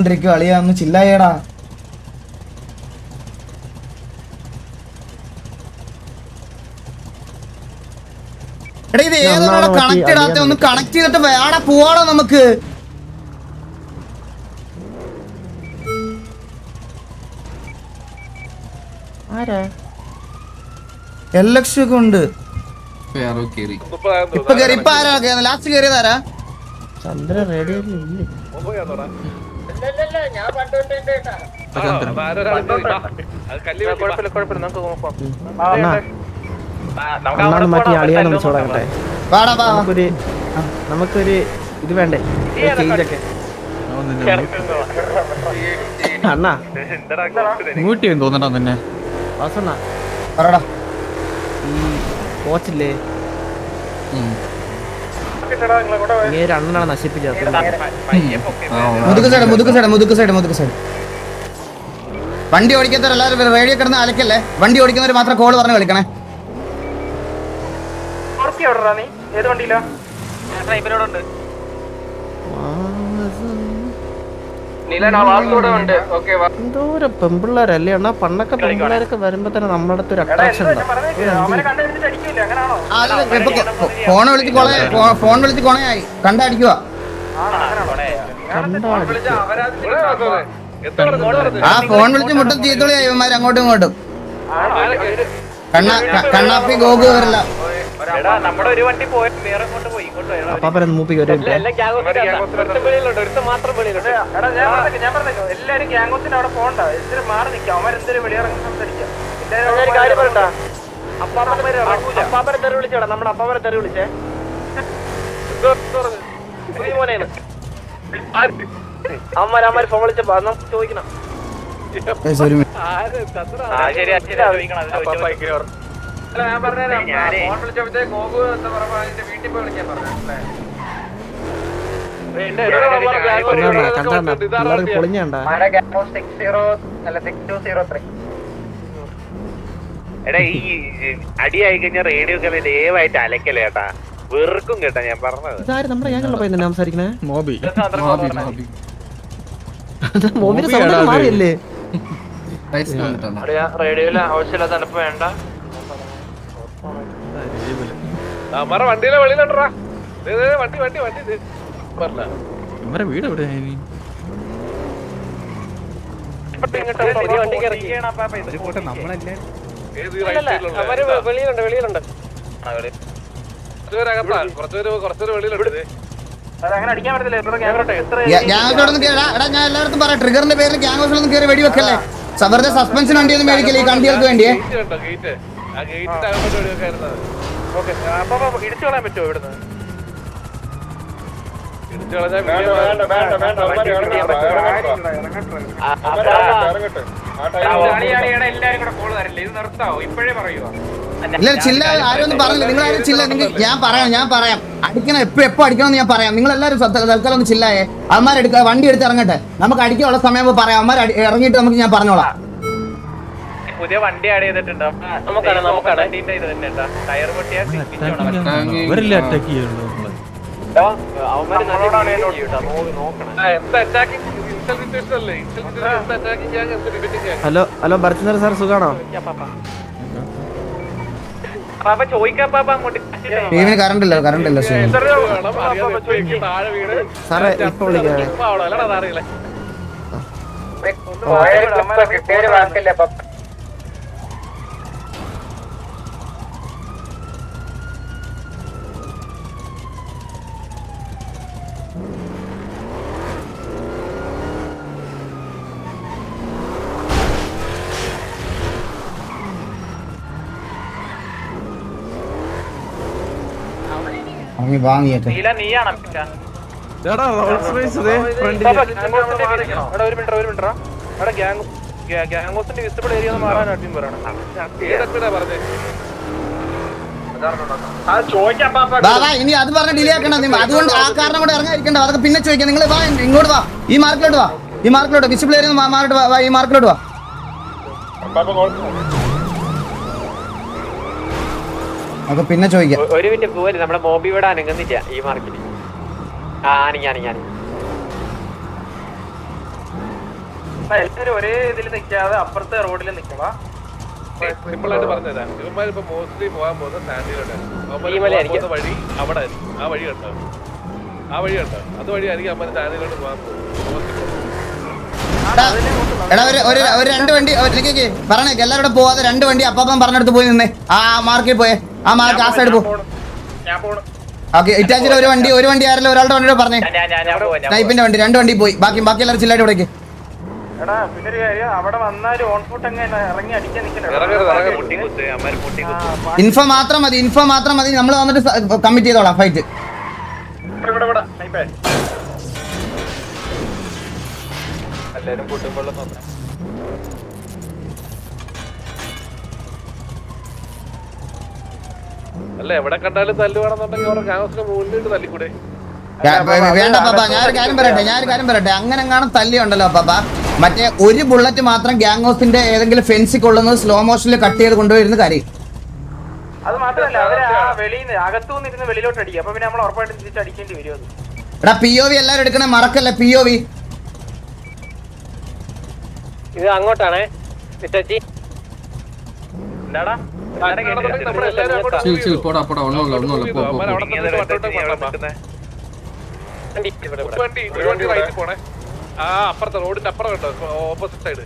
അളിയാ ഒന്ന് ചില്ലായേടാ. എടാ ഇത് ഏതാണ് കണക്ട് ഇടാത്ത? ഒന്ന് കണക്ട് ചെയ്തിട്ട് വേടാ പോവാടോ നമുക്ക്. LX ഒക്കെ ഉണ്ട്. ഇപ്പൊ കേറി. ഇപ്പൊ ആരാ ലാസ്റ്റ് കേറിയതാരാ? ചന്ദ്ര റേഡിയോ മാറ്റി അളിയാന്ന് വിളിച്ചു തുടങ്ങട്ടെ. നമുക്കൊരു ഇത് വേണ്ടേ ചേഞ്ചൊക്കെ. അണ്ണാ മൂട്ടിയെന്ന് തോന്നണ്ടാ തന്നെ വാസണ്ണ ഈ കോച്ചില്ലേ രണ്ടെണ്ണാണ് നശിപ്പിച്ചത്. വണ്ടി ഓടിക്കാത്തവർ എല്ലാവരും റേഡിയോ കിടന്ന് അലക്കല്ലേ. വണ്ടി ഓടിക്കുന്നവർ മാത്രം കോള് പറഞ്ഞ് കളിക്കണേ. എന്തോരം പെമ്പിള്ളേരല്ലേ അണ്ണാ. പണ്ടൊക്കെ പെമ്പിള്ളേരൊക്കെ വരുമ്പോ തന്നെ നമ്മുടെ അടുത്ത് ഒരു അട്രാക്ഷൻ ഫോൺ വിളിച്ച് കൊണയായി കണ്ടടിക്കുക. ആ ഫോൺ വിളിച്ച് മുട്ട ചീത്തോളിയായി ഇവന്മാര് അങ്ങോട്ടും ഇങ്ങോട്ടും. കണ്ണാപ്പി ഗോഗു വരില്ല. അപ്പാപ്പനെ മൂപ്പിക്ക് ഒരു നമ്മുടെ അപ്പാപ്പനെ തെറി വിളിച്ചേ അമ്മമാര് ഫോൺ വിളിച്ചപ്പോ ചോദിക്കണം. ഞാൻ പറഞ്ഞ ഫോൺ വിളിച്ചപ്പോഴത്തെ ഗോകു എന്താ പറയുക വീട്ടിൽ പോയി വിളിക്കാൻ പറഞ്ഞു. എടാ ഈ അടി ആയി കഴിഞ്ഞ റേഡിയോ ഒക്കെ ദയവായിട്ട് അലക്കല്ലേ കേട്ടാ, വെറുക്കും കേട്ടാ ഞാൻ പറഞ്ഞത്. സംസാരിക്കണേ റേഡിയോയില് ആവശ്യമില്ലാത്ത തണുപ്പ് വേണ്ട. വണ്ടിയിലെ വെളിയിലുണ്ടാ വണ്ടി വണ്ടി വണ്ടി വീട് എവിടെ? വെളിയിലുണ്ട് വെളിയിലുണ്ട്. കുറച്ചൊരു വെളിയിലുണ്ട്. ഞാൻ എല്ലായിടത്തും പറയാം, ട്രിഗറിന്റെ പേരിൽ ഗ്യാങ് ഹൗസിലൊന്നും കയറി വെടിവെക്കല്ലേ. വെറുതെ സസ്പെൻസിന് വണ്ടി ഒന്നും മേടിക്കല്ലേ ഈ കണ്ടികൾക്ക് വേണ്ടിയേ. ഇടിച്ചു കളയാൻ പറ്റുമോ ഇവിടുന്ന്? എല്ലാരും കൂടെ കോള് തരില്ല, ഇത് നിർത്താവോ? ഇപ്പോഴേ പറയുവാ. ഇല്ല ചില്ല, ആരും ഒന്നും പറഞ്ഞില്ല. നിങ്ങൾ ആരും ചില്ല. ഞാൻ പറയാം അടിക്കണം. എപ്പോ അടിക്കണമെന്ന് ഞാൻ പറയാം. നിങ്ങൾ എല്ലാവരും തൽക്കാലം ഒന്ന് ചില്ലായേ. അവന്മാരെടുക്കുക, വണ്ടി എടുത്ത് ഇറങ്ങട്ടെ. നമുക്ക് അടിക്കാനുള്ള സമയം പറയാം. അവന്മാർ ഇറങ്ങിയിട്ട് നമുക്ക് ഞാൻ പറഞ്ഞോളാം. പുതിയ വണ്ടി ആഡ് ചെയ്തിട്ടുണ്ടോ? ടയർ പൊട്ടിയാൽ ഹലോ ഭരചന്ദ്ര സാർ സുഖാണോ? ടീമിന് കറണ്ട് ഇല്ല സാറേ ഇപ്പൊ വിളിക്കാം. വാങ്ങിയേക്കെ നീയാണ് ഗ്യാങ്സിന്റെ വിസിബിൾ ഏരിയ മാറാനായിട്ടും പറയണം. ഇനി അത് പറഞ്ഞ ഡിലേ ആക്കണ്ട. അതുകൊണ്ട് ആ കാരണം കൊണ്ട് ഇറങ്ങാതിരിക്കണ്ട. അതൊക്കെ പിന്നെ ചോദിക്കാം. നിങ്ങൾ വാ, ഇങ്ങോട്ട് വാ. ഈ മാർക്കിലോട്ട് വിസിബിൾ ഏരിയ മാറിട്ട് വാ. ഈ മാർക്കിലോട്ട് വാ. അതൊക്കെ പിന്നെ ചോദിക്കാം. ഒരു മിനിറ്റ് പോവല്ലേ, നമ്മുടെ മോബി ഇവിടെ അനങ്ങുന്നില്ല ഈ മാർക്കറ്റിൽ. എല്ലാവരും ഒരേ ഇതിൽ നിൽക്കാതെ അപ്പുറത്തെ റോഡിൽ നിൽക്കണം. സിമ്പിൾ ആയിട്ട് പറഞ്ഞുതരാം. ഇവന്മാരിപ്പോ മോസ്റ്റ്ലി പോകാൻ പോകുന്ന സ്റ്റാൻഡിലോട്ടാണ്. വഴി അവിടെ ആ വഴി കണ്ടോ, അതുവഴിയായിരിക്കും അമ്മ സ്റ്റാൻഡിലോട്ട് പോകാൻ പോകുന്നത്. എടാ ഒരു 2 വണ്ടി പറഞ്ഞേ, എല്ലാവരും പോവാതെ 2 വണ്ടി അപ്പം പറഞ്ഞെടുത്ത് പോയി നിന്നേ. ആ മാർക്കിൽ പോയേ, ആ മാർക്ക് ആ സൈഡ് പോ. ഓക്കെ, ഇറ്റാച്ചിൽ ഒരു വണ്ടി ആരല്ലോ ഒരാളുടെ വണ്ടിയോട് പറഞ്ഞേ. ടൈപ്പിന്റെ വണ്ടി 2 വണ്ടി പോയി. ബാക്കി എല്ലാവരും ചില്ലായിട്ട് ഇവിടേക്ക്. എടാ പിന്നെ ഒരു കാര്യം, അവിടെ വന്നാലും ഓൺ ഫുട്ട് എങ്ങനെ ഇറങ്ങി അടിക്കാൻ നിൽക്കണം. ഇൻഫോ മാത്രം മതി. നമ്മൾ വന്നിട്ട് കമ്മിറ്റ് ചെയ്തോളാം ഫൈറ്റ്. എല്ലാരും കൂട്ടുമ്പോൾ അല്ല എവിടെ കണ്ടാലും തല്ലുവാണെന്നുണ്ടെങ്കിൽ ഓരോ ഗ്യാങ്സിന്റെ മുന്നിട്ട് തല്ലിക്കൂടെ? വേണ്ട പാപ്പ, ഞാനൊരു കാര്യം പറയട്ടെ. അങ്ങനെ കാണാൻ തല്ലി ഉണ്ടല്ലോ പാപ്പ, മറ്റേ ഒരു ബുള്ളറ്റ് മാത്രം ഗ്യാങ് ഹൗസിന്റെ ഏതെങ്കിലും ഫെൻസിൽ കൊള്ളുന്നത് സ്ലോ മോഷനിൽ കട്ട് ചെയ്ത് കൊണ്ടുവരുന്ന കാര്യം. അത് മാത്രമല്ല, അവര് ആ വെളിയിൽ അകത്തുനിന്നിരുന്ന് വെളിയിലോട്ട് അടിക്കും. അപ്പൊ പിന്നെ നമ്മൾ ഉറപ്പായിട്ടും തിരിച്ച് അടിക്കേണ്ടി വരും. അത് എടാ POV എല്ലാവരും എടുക്കണേ, മറക്കല്ലേ POV. ഇത് അങ്ങോട്ടാണേ എന്താടാ ആ അപ്പുറത്തെ റോഡിന്റെ അപ്പുറം കേട്ടോ, ഓപ്പോസിറ്റ് സൈഡ്.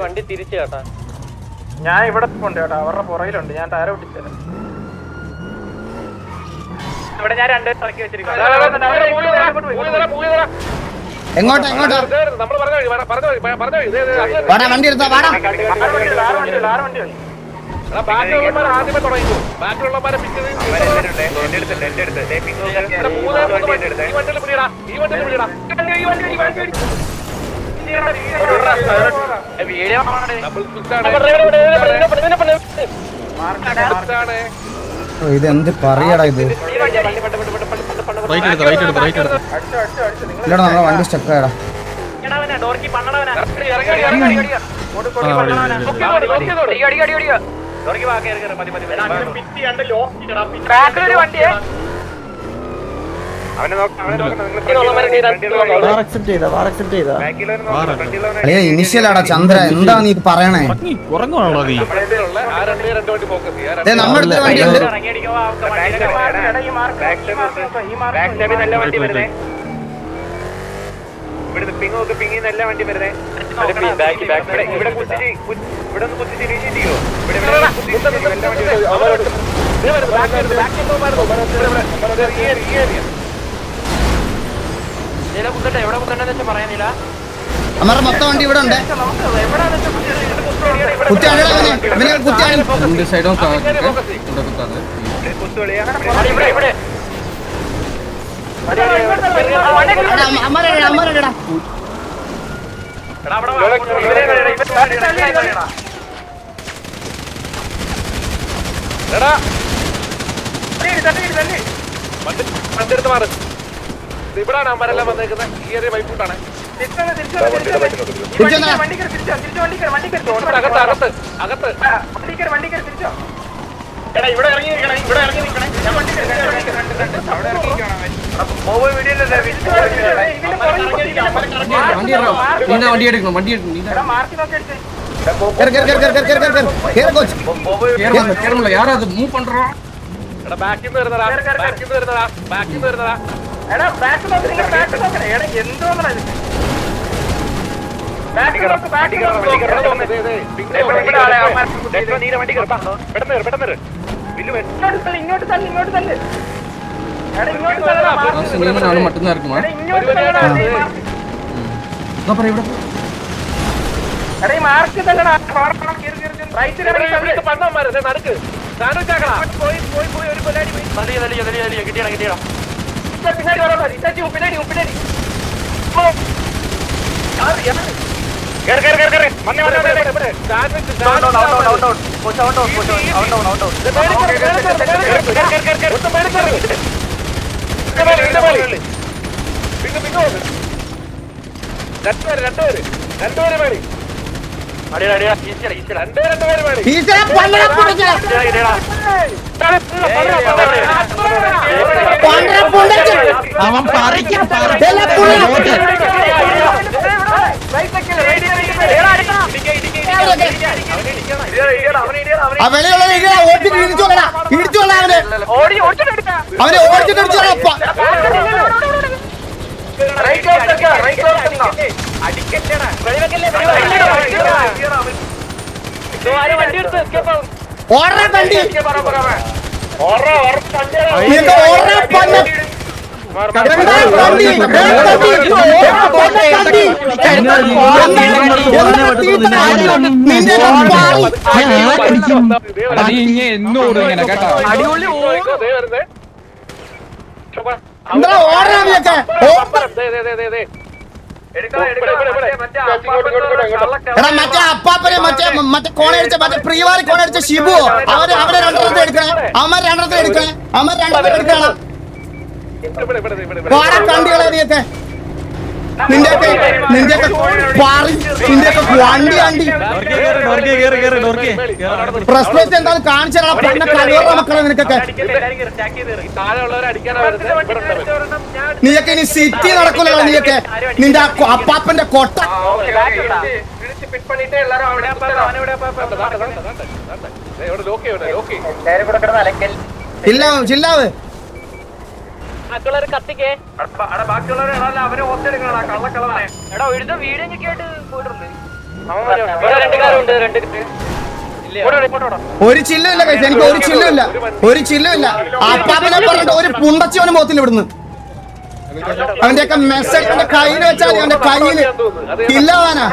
വണ്ടി തിരിച്ചു കേട്ടാ. ഞാൻ ഇവിടെ ഉണ്ട് കേട്ടോ, അവരുടെ പുറകിലുണ്ട്. ഞാൻ ടയർ പൊട്ടിച്ചത് ഇവിടെ. ഞാൻ 2 ഇറക്കി വെച്ചിരിക്കുന്നു. എങ്ങോട്ടാ വണ്ടി എടുത്താ വാടാ. ബാക്കിയുള്ളവന്മാർ ആദ്യമേ തുടങ്ങിക്കോ. ബാക്കിയുള്ളവന്മാരെ ഈ വണ്ടിയിൽ പിടിയടാ. ഇതെന്ത് പറയടാ ഇത്? ഇല്ലടാ, നമ്മളെ വണ്ടി സ്റ്റക്കായടാ. ഇനിഷ്യലാടാ ചന്ദ്ര, എന്താ നീ പറയണേ? നമ്മുടെ വണ്ടി ഉണ്ട്. ഇവിടുന്ന് പിങ്ങി നല്ല വണ്ടി വരുന്നേ. ഇവിടെ ഒന്ന് കുത്തിച്ച് ചെയ്യോ? അമ്മ മൊത്തം വണ്ടി ഇവിടെ ഉണ്ട്. വണ്ടിയെടുത്ത് മാറ്. ഇവിടാണ് അമ്മരെല്ലാം വന്നേക്കുന്നത്. ഈ ഏരിയ വൈപ്പൂട്ടാണ്. വണ്ടി എടുക്കണം. யாரா அது மூவ் பண்றோம். എടാ ബാക്കിൽ നിന്ന് വരുന്നടാ. എടാ ബാക്ക് നോക്ക്, നിങ്ങൾ ബാക്ക് നോക്കണേ. എടാ എന്തോന്നാ ഇത്? ബാക്ക് നോക്ക്. ഇങ്ങോട്ട് തള്ളി. എടാ ഇങ്ങോട്ട് തള്ളടാ. நானும் மட்டும் தான் இருக்குமா? എടാ ഇങ്ങോട്ട് തള്ളടാ. அப்புறம் ഇവിടെ എടാ ഈ മാർക്ക് തള്ളടാ. റൈറ്റിൽ പണ്ണന്മാര് നടക്ക്. സാൻഡ്വിച്ച് ആക്കടാ. പോയി ഒരു കൊല്ലാടി പോയി. കിട്ടിയടാ. പിന്നാടി വരാൻ പിന്നാടി രണ്ടുപേര് മേടി. அவன் பறிக்க ആ വെളിയുള്ള ഇടിച്ചോളാ അവനെ അവനെ ഓടിച്ചിട്ട് ഓടാ വണ്ടി മറ്റേ അപ്പാപ്പനെ മറ്റേ കോണടിച്ച മറ്റേ പ്രിയവാരി കോണടിച്ച ഷിബു അവരെ രണ്ടെണ്ണത്തെ എടുക്കണേ അവന്മാർ രണ്ടെണ്ണത്തെ എടുക്കണം കണ്ടികളെ നീയൊക്കെ നിന്റെയൊക്കെ വണ്ടി പ്രശ്നത്തെ എന്തായാലും കാണിച്ചു കഴിവുള്ള മക്കളെ നിനക്കൊക്കെ നീയൊക്കെ ഇനി സിറ്റി നടക്കൂലോ നീയൊക്കെ നിന്റെ അപ്പാപ്പന്റെ കൊട്ട ചില്ലാവ് ഒരു ചില്ലുമില്ല കഴിച്ച എനിക്ക് ഒരു ചില്ലുമില്ല അപ്പാപ്പനെ പറഞ്ഞിട്ട് ഒരു പുണ്ടച്ചവന് പോകത്തില്ല ഇവിടുന്ന് അവന്റെയൊക്കെ മെസ്സേജ് അവന്റെ കയ്യിൽ വെച്ചാൽ അവന്റെ കയ്യില് ഇല്ലവാനാ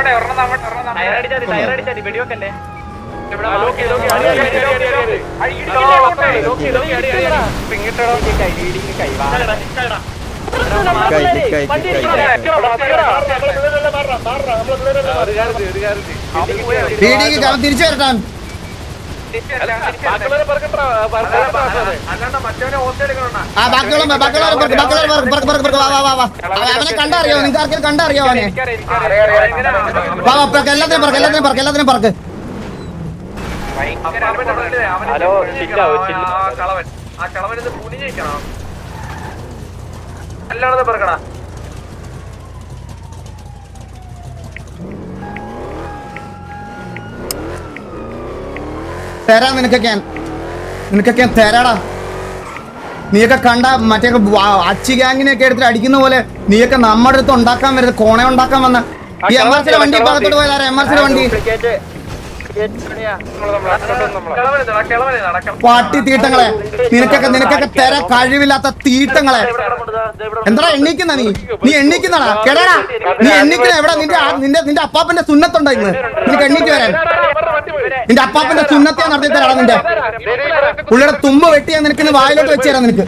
തിരിച്ചു വരട്ടാൻ അവനെ കണ്ടറിയോ നിങ്ങൾക്ക് ആർക്കെങ്കിലും കണ്ടറിയോ അവനെ എല്ലാത്തിനും പറക്ക് അല്ലാതെ പറക്കടാ തരാം നിനക്കൊക്കെ തരാടാ നീയൊക്കെ കണ്ട മറ്റേ അച്ചി ഗ്യാങ്ങിനെയൊക്കെ എടുത്തിട്ട് അടിക്കുന്ന പോലെ നീയൊക്കെ നമ്മുടെ അടുത്ത് ഉണ്ടാക്കാൻ വരുന്നത് കോണ ഉണ്ടാക്കാൻ വന്ന ഈ എംആർസിയുടെ വണ്ടി ഭാഗത്തോട്ട് പോയതാരാ എംആർസിയുടെ വണ്ടി പാട്ടി തീട്ടങ്ങളെ നിനക്കൊക്കെ തരാൻ കഴിവില്ലാത്ത തീട്ടങ്ങളെ എന്താ എണ്ണീക്കുന്ന നീ എണ്ണീക്കുന്നടാ കേടാ നീ എണ്ണീക്കുന്ന എവിടെ നിന്റെ അപ്പാപ്പന്റെ സുന്നത്തുണ്ടോ ഇന്ന് നിനക്ക് എണ്ണീറ്റ് വരാൻ നിന്റെ അപ്പാപ്പന്റെ സുന്നത്തെ നടത്തി തരാടാ നിന്റെ പുള്ളിയുടെ തുമ്പ് വെട്ടിയാ നിനക്ക് വായിലോട്ട് വെച്ച് തരാം നിനക്ക്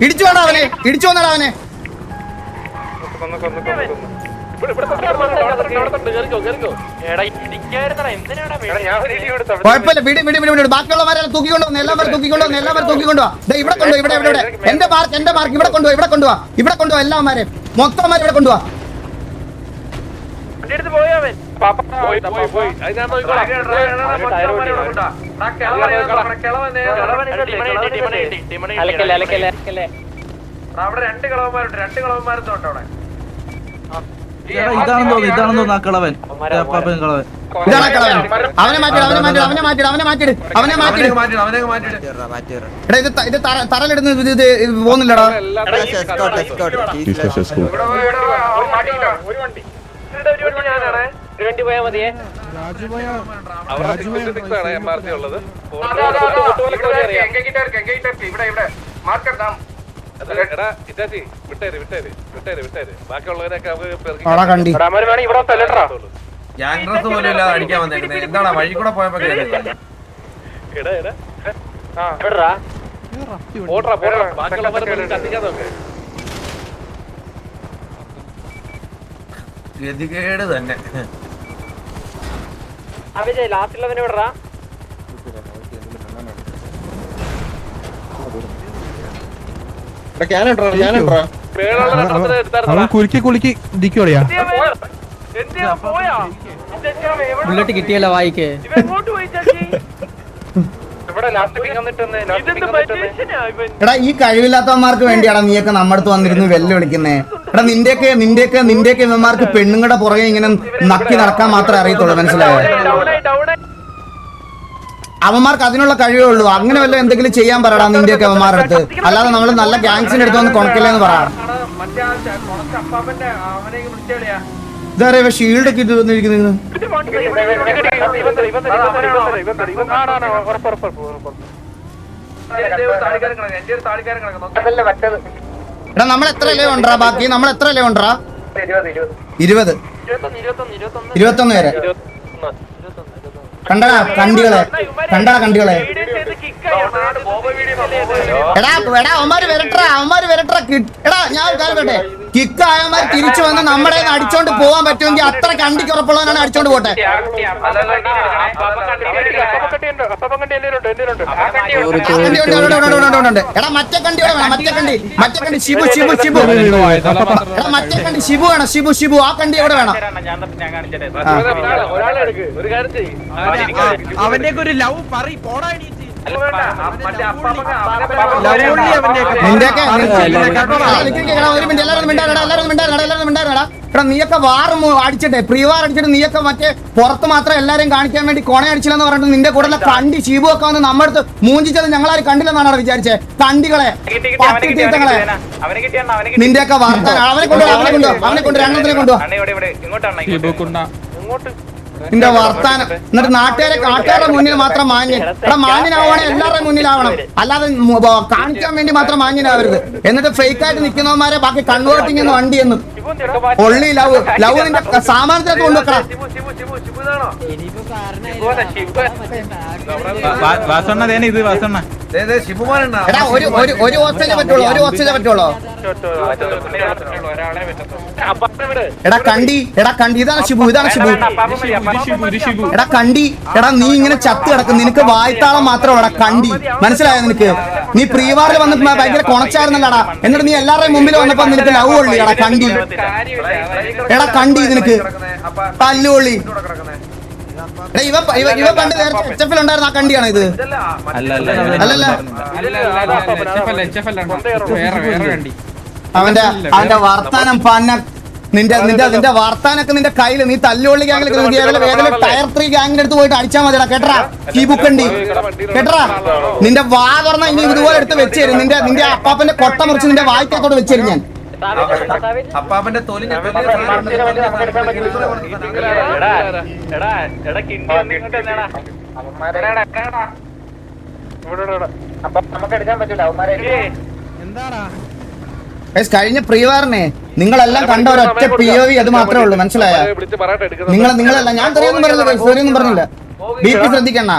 ഇടിച്ചു വേണം അവനെ ഇടിച്ചു വന്നടാ അവനെ കുഴപ്പമില്ല വിടി ബാക്കിയുള്ളവരെല്ലാം തൂക്കിക്കൊണ്ടുവന്ന് എല്ലാവരും തൂക്കിക്കൊണ്ടുവാ ഇവിടെ കൊണ്ടുപോവാ ഇവിടെ എന്റെ മാർക്ക് ഇവിടെ കൊണ്ടുപോവാ എല്ലാവരും മൊത്തം ഇവിടെ കൊണ്ടുപോവാ അവിടെ രണ്ട് കളവന്മാരുണ്ട് അവിടെ ഇതാണെന്ന് തോന്നുന്നു ആ കളവൻ അപ്പാപ്പൻ കളവൻ അവനെ മാറ്റിട് ഇത് തറലിടുന്ന ഇത് പോകുന്നില്ലടാ ഗ്യാങ്റസ് പോലും ഇല്ലാതെ അടിക്കാൻ വന്നേക്കുന്നത് എന്താണ് വഴി കൂടെ പോയപ്പോ ഗതികേട് തന്നെ ലാസ്റ്റിലവനെ വിടറാ കുലുക്കി ഇരിക്കോളിയാ ബുള്ളറ്റ് കിട്ടിയല്ലോ വായിക്ക് എടാ ഈ കഴിവില്ലാത്തവന്മാർക്ക് വേണ്ടിയാടാ നീയൊക്കെ നമ്മുടെ അടുത്ത് വന്നിരുന്നു വെല്ലുവിളിക്കുന്നേ എടാ നിന്റെയൊക്കെ ഇവന്മാർക്ക് പെണ്ണുങ്ങളുടെ പുറകെ ഇങ്ങനെ നക്കി നടക്കാൻ മാത്രമേ അറിയത്തുള്ളൂ, മനസ്സിലായോ? അവന്മാർക്ക് അതിനുള്ള കഴിവേ ഉള്ളൂ. അങ്ങനെ വല്ല എന്തെങ്കിലും ചെയ്യാൻ പറയടാ നിന്റെയൊക്കെ അവന്മാരുടെ അടുത്ത്. അല്ലാതെ നമ്മൾ നല്ല ഗാങ്സിന്റെ അടുത്ത് വന്ന് കൊണക്കില്ലെന്ന് പറയാം. ഇതറിയ ഷീൽഡ് ഒക്കെ ഇട്ട് വന്നിരിക്കുന്നത്. എടാ നമ്മൾ എത്ര ഇലേ ഉണ്ടാ ബാക്കി? നമ്മൾ എത്ര ഇലേ ഉണ്ടാ? 20 21 വരെ. കണ്ടടാ കണ്ടികളെ. എടാ അവന്മാര് വരട്ടാ. എടാ ഞാൻ ഒരു കാര്യം പറയട്ടെ, കിക്ക് ആയമാര് തിരിച്ചു വന്ന് നമ്മുടെ അടിച്ചോണ്ട് പോവാൻ പറ്റുമെങ്കിൽ അത്ര കണ്ടിക്ക് ഉറപ്പുള്ളവനാണ് അടിച്ചോണ്ട് പോട്ടെ. എടാ മറ്റേ കണ്ടി വേണം, മറ്റേ കണ്ടി ഷിബു. എടാ മറ്റേ കണ്ടി ഷിബു വേണം, ഷിബു ആ കണ്ടി എവിടെ വേണം? അവന്റെ ഒരു ലവ് പറ പോടാ. നീയൊക്കെ വാർ അടിച്ചിട്ടെ, പ്രീ വാർ അടിച്ചിട്ട് നീയൊക്കെ മറ്റേ പുറത്ത് മാത്രം എല്ലാരെയും കാണിക്കാൻ വേണ്ടി കൊണ അടിച്ചില്ലെന്ന് പറഞ്ഞിട്ട് നിന്റെ കൂടെ കണ്ടി ഷീബു ഒക്കെ വന്ന് നമ്മുടെ അടുത്ത് മൂഞ്ചിച്ചത് ഞങ്ങളാരും കണ്ടില്ലെന്നാണ് വിചാരിച്ചേ. കണ്ടികളെ പട്ടിത്തീത്തങ്ങളെ നിന്റെയൊക്കെ വാർത്താൻ. അവനെ കൊണ്ട് രണ്ടെണ്ണത്തിനെ കൊണ്ടുപോവാ. നിന്റെ വർത്താനം എന്നിട്ട് നാട്ടുകാരുടെ മുന്നിൽ മാത്രം മാന്യൻ. എടാ മാന്യനാവണേ എല്ലാവരുടെ മുന്നിലാവണം, അല്ലാതെ കാണിക്കാൻ വേണ്ടി മാത്രം മാന്യനാവരുത്. എന്നിട്ട് ഫേക്ക് ആയിട്ട് നിൽക്കുന്നവന്മാരെ ബാക്കി കൺവേർട്ടിങ് എന്ന് വണ്ടിയെന്നും ഒള്ളി ലവ് നിന്റെ സാമാനത്തിനകത്ത് കൊണ്ടുവെക്കണം. എടാ ഒരു ഹോസ്റ്റലേ പറ്റുള്ളൂ. എടാ കണ്ടി ഇതാണ് ഷിബു. എടാ കണ്ടി, എടാ നീ ഇങ്ങനെ ചത്ത് കിടക്കും, നിനക്ക് വായ്ത്താളം മാത്രമല്ല കണ്ടി, മനസ്സിലായോ നിനക്ക്? നീ പ്രീവാറിൽ വന്നിട്ട് ഭയങ്കര കൊണച്ചായിരുന്നല്ലടാ, എന്നിട്ട് നീ എല്ലാവരുടെയും മുമ്പിൽ വന്നപ്പോ നിനക്ക് ലവ് കൊള്ളി. എടാ കണ്ടി, നിനക്ക് തല്ലുകൊള്ളി. ഇവ പണ്ട് HF ഉണ്ടായിരുന്ന ആ കണ്ടിയാണോ ഇത്? അല്ലല്ല, അവന്റെ വർത്താനം പന്ന നിന്റെ വർത്താനൊക്കെ നിന്റെ കയ്യില്. നീ തല്ലുകൊള്ളി ഗ്യാങ്ങിൽ ടയർ 3 ഗ്യാങ്ങിന്റെ അടുത്ത് പോയിട്ട് അടിച്ചാൽ മതിടാ, കേട്ടറാ? ഈ ബുക്കണ്ടി കേട്ടറാ? നിന്റെ വാ തുറന്ന ഇനി ഇതുപോലെ എടുത്ത് വെച്ചേരും. നിന്റെ അപ്പാപ്പന്റെ കൊട്ട മുറിച്ച് നിന്റെ വായിക്കത്തോട് വെച്ചേരും ഞാൻ. അപ്പാപ്പന്റെ തൊലി കഴിഞ്ഞ പ്രീവാറിനെ നിങ്ങളെല്ലാം കണ്ട ഒരൊറ്റ POV അത് മാത്രമേ ഉള്ളൂ, മനസ്സിലായ? നിങ്ങളല്ല, ഞാൻ തെറിയൊന്നും പറഞ്ഞില്ല. BP ശ്രദ്ധിക്കണ്ട.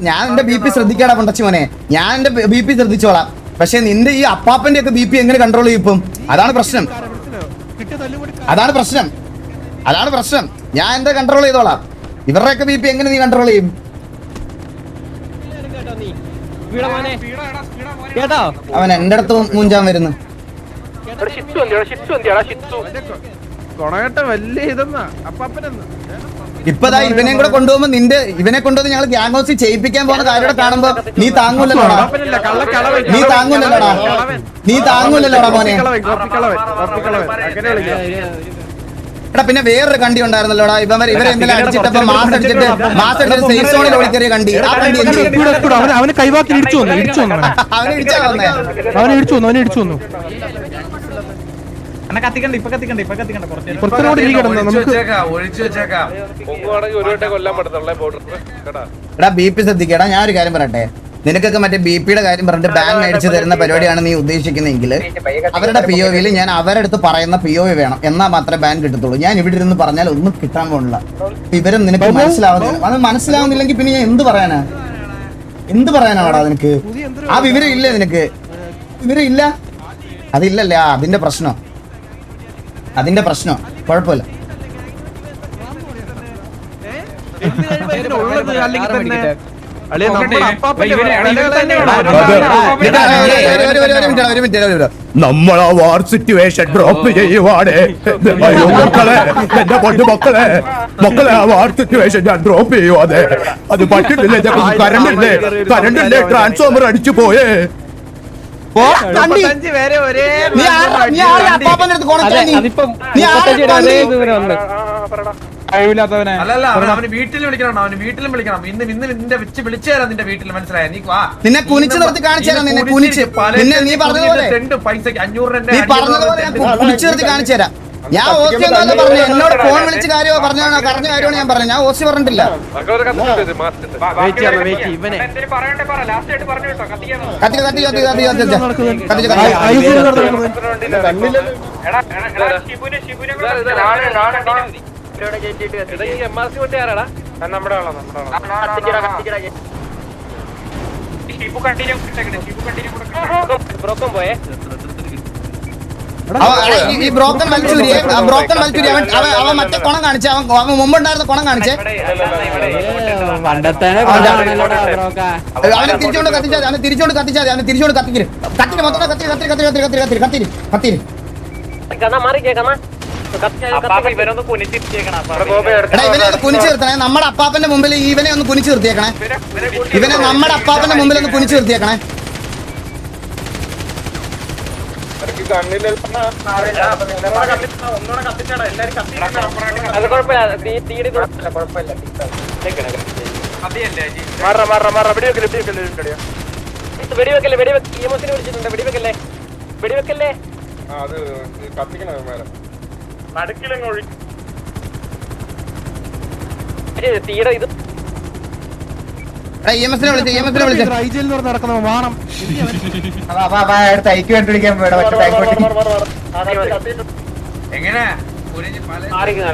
ഞാൻ എന്റെ BP ശ്രദ്ധിക്കാടാ പണ്ടച്ചി മോനെ, ഞാൻ എന്റെ BP ശ്രദ്ധിച്ചോളാം. പക്ഷെ നിന്റെ ഈ അപ്പാപ്പന്റെ ഒക്കെ BP എങ്ങനെ കൺട്രോൾ ചെയ്യും ഇപ്പം? അതാണ് പ്രശ്നം. ഞാൻ എന്റെ കൺട്രോൾ ചെയ്തോളാം. ഇവരുടെയൊക്കെ BP എങ്ങനെ നീ കൺട്രോൾ ചെയ്യും? അവൻ എന്റെ അടുത്ത് മൂഞ്ചാൻ വരുന്നു. ഇപ്പതാ ഇവനെയും കൂടെ കൊണ്ടുപോകുമ്പോ ഇവനെ കൊണ്ടുവന്ന് ഞങ്ങൾ ഗ്യാങ് ഹൗസിൽ ചെയ്യിപ്പിക്കാൻ പോകുന്ന കാര്യം കാണുമ്പോ നീ താങ്ങൂലല്ലോടാ മോനെ. എടാ പിന്നെ വേറൊരു കണ്ടി ഉണ്ടായിരുന്നല്ലോടാ, ഇവരെന്തെങ്കിലും അടിച്ചിട്ടപ്പോ മാസ് അടിച്ചിട്ട് സേഫ് സോണിൽ ഓടിക്കേറിയ കണ്ടി. ആ കണ്ടി അവനെ കൈവാക്കി ഇടിച്ചു വന്നു. അവനെ ഇടിച്ചു വന്നു. എടാ BP ശ്രദ്ധിക്കടാ. ഞാൻ ഒരു കാര്യം പറയട്ടെ, നിനക്കൊക്കെ മറ്റേ BPയുടെ കാര്യം പറഞ്ഞിട്ട് ബാൻ മേടിച്ച് തരുന്ന പരിപാടിയാണ് നീ ഉദ്ദേശിക്കുന്നതെങ്കിൽ അവരുടെ POVയിൽ ഞാൻ അവരുടെ അടുത്ത് പറയുന്ന POV വേണം, എന്നാൽ മാത്രമേ ബാൻ കിട്ടത്തുള്ളൂ. ഞാൻ ഇവിടെ ഇരുന്ന് പറഞ്ഞാൽ ഒന്നും കിട്ടാൻ പോണില്ല. ഇവരും നിനക്ക് മനസ്സിലാവുന്നില്ലെങ്കിൽ പിന്നെ ഞാൻ എന്ത് പറയാനാടാ നിനക്ക്? ആ വിവരം ഇല്ലേ നിനക്ക്? വിവരം ഇല്ല, അതില്ലല്ലേ? അതിന്റെ പ്രശ്നം കുഴപ്പമില്ല. നമ്മളാ വാർ സിറ്റുവേഷൻ ഡ്രോപ്പ് ചെയ്യുവാണ്. എന്റെ പൊന്നു മക്കളെ ആ വാർ സിറ്റുവേഷൻ ഞാൻ ഡ്രോപ്പ് ചെയ്യുവാതെ. അത് പറ്റുന്നില്ലേ? കറണ്ടില്ലേ? ട്രാൻസ്ഫോമർ അടിച്ചു പോയേ. പോ കണ്ടി 35 പേരെ ഒരേ നീ ആരുടെ അപ്പാപ്പന്റെ അടുത്ത് കൊണക്കാൻ നീ ആരുടെ കണ്ടി കഴിവില്ലാത്തവനെ അല്ലല്ല അവന് വീട്ടിൽ വിളിക്കണം അവന് വീട്ടിലും വിളിക്കണം ഇന്ന് നിന്റെ വെച്ച് വിളിച്ചു തരാം നിന്റെ വീട്ടിൽ മനസ്സിലായ നീ വാ നിന്നെ കുനിച്ച് നിർത്തി കാണിച്ചു തരാം നിന്നെ കുനിച്ച് നിന്നെ നീ പറഞ്ഞതുപോലെ പൈസക്ക് 500 നീ പറഞ്ഞതുപോലെ ഞാൻ കുനിച്ച് നിർത്തി കാണിച്ചു തരാം ഞാൻ ഓസി എന്നല്ല പറഞ്ഞു എന്നോട് ഫോൺ വിളിച്ച കാര്യമോ പറഞ്ഞ കാര്യമാണ് ഞാൻ പറഞ്ഞു ഞാൻ ഓസി പറഞ്ഞിട്ടില്ല കത്തി കത്തി കത്തി കത്തി കത്തി നമ്മുടെ ബ്രോക്കൻ പോയേ ഈ ബ്രോക്കൺ വലിച്ചൂരിയെ ബ്രോക്കൺ വലിച്ചൂരി അവൻ മറ്റേ കുണം കാണിച്ചേ അവൻ മുമ്പുണ്ടായിരുന്ന കുണം കാണിച്ചേ അവനെ തിരിച്ചുകൊണ്ട് കത്തിച്ചാൽ അവനെ തിരിച്ചുകൊണ്ട് കത്തിച്ചാൽ അവനെ തിരിച്ചുകൊണ്ട് കത്തിക്കല് കത്തിരി മൊത്തം കത്തിരി കത്തിരി കത്തിരി കത്തിരി കത്തിരി കത്തിരി കത്തിരി എടാ ഇവനെ ഒന്ന് കുനിച്ചു നിർത്തണേ നമ്മുടെ അപ്പാപ്പന്റെ മുമ്പിൽ ഇവനെ ഒന്ന് കുനിച്ചു നിർത്തിയേക്കണേ ഇവനെ നമ്മുടെ അപ്പാപ്പന്റെ മുമ്പിൽ ഒന്ന് കുനിച്ചു നിർത്തിയേക്കണേ അത് കുഴപ്പമില്ല വെടിവെക്കല്ലേ വെടിവെക്കല്ലേ വിളിച്ചിട്ടുണ്ട് വെടിവെക്കല്ലേ വെടിവെക്കല്ലേ തീരെ ഇത് EMS-നെ വിളിച്ച് റൈജിൽ നിന്ന് നടക്കുന്ന വാണം എങ്ങനെ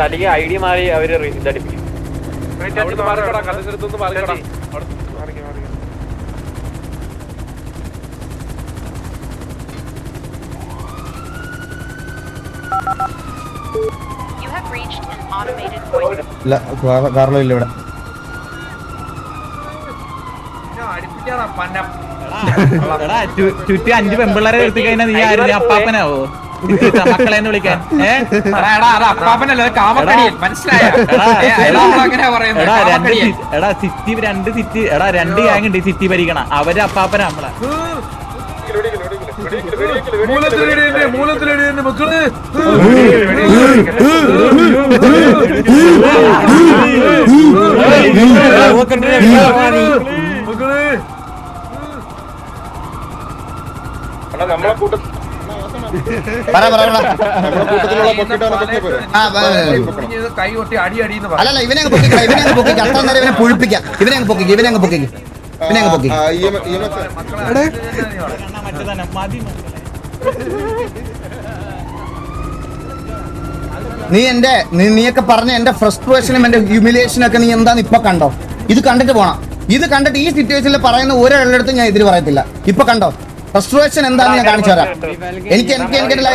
അല്ലെങ്കിൽ ഐ ഡി മാറി അവര് ഇതടിപ്പിക്കും You have reached an automated voice. ഇല്ല കാർലോ ഇല്ല ഇവിടെ അടിപ്പിക്കാറാ പന്നം ചുറ്റി 5 പെമ്പിള്ളേരെ നിർത്തി കഴിഞ്ഞാൽ നീ ആയിരുന്നു അപ്പാപ്പനാവോ മക്കളെ വിളിക്കാൻ എടാ സിറ്റി 2 സിറ്റി എടാ 2 ഗ്യാങ് ഉണ്ട് സിറ്റി ഭരിക്കണം അവര് അപ്പാപ്പന നമ്മളെ മൂലത്തിലടി മക്കള് നമ്മളെ കൂട്ടത്തിൽ കൈ കൊട്ടി അടി അടിയെന്ന് പറയാം അല്ലല്ല ഇവനെ പൊക്കിക്കാം ഇവനെ പൊക്കിക്കാം അത്ര നേരം ഇവനെ പുഴിപ്പിക്കാം ഇവനെ പൊക്കിക്കും ഇവനെ പൊക്കിക്കും ഇവനെ പൊക്കി നീയൊക്കെ പറഞ്ഞ എന്റെ ഫ്രസ്ട്രേഷനും എന്റെ ഹ്യൂമിലിയേഷനും ഒക്കെ നീ എന്താന്ന് ഇപ്പൊ കണ്ടോ ഇത് കണ്ടിട്ട് പോണം ഇത് കണ്ടിട്ട് ഈ സിറ്റുവേഷനിൽ പറയുന്ന ഒരാളുടെ ഞാൻ എതിര് പറയത്തില്ല ഇപ്പൊ കണ്ടോ ഫ്രസ്ട്രേഷൻ എന്താന്ന് ഞാൻ കാണിച്ചു തരാം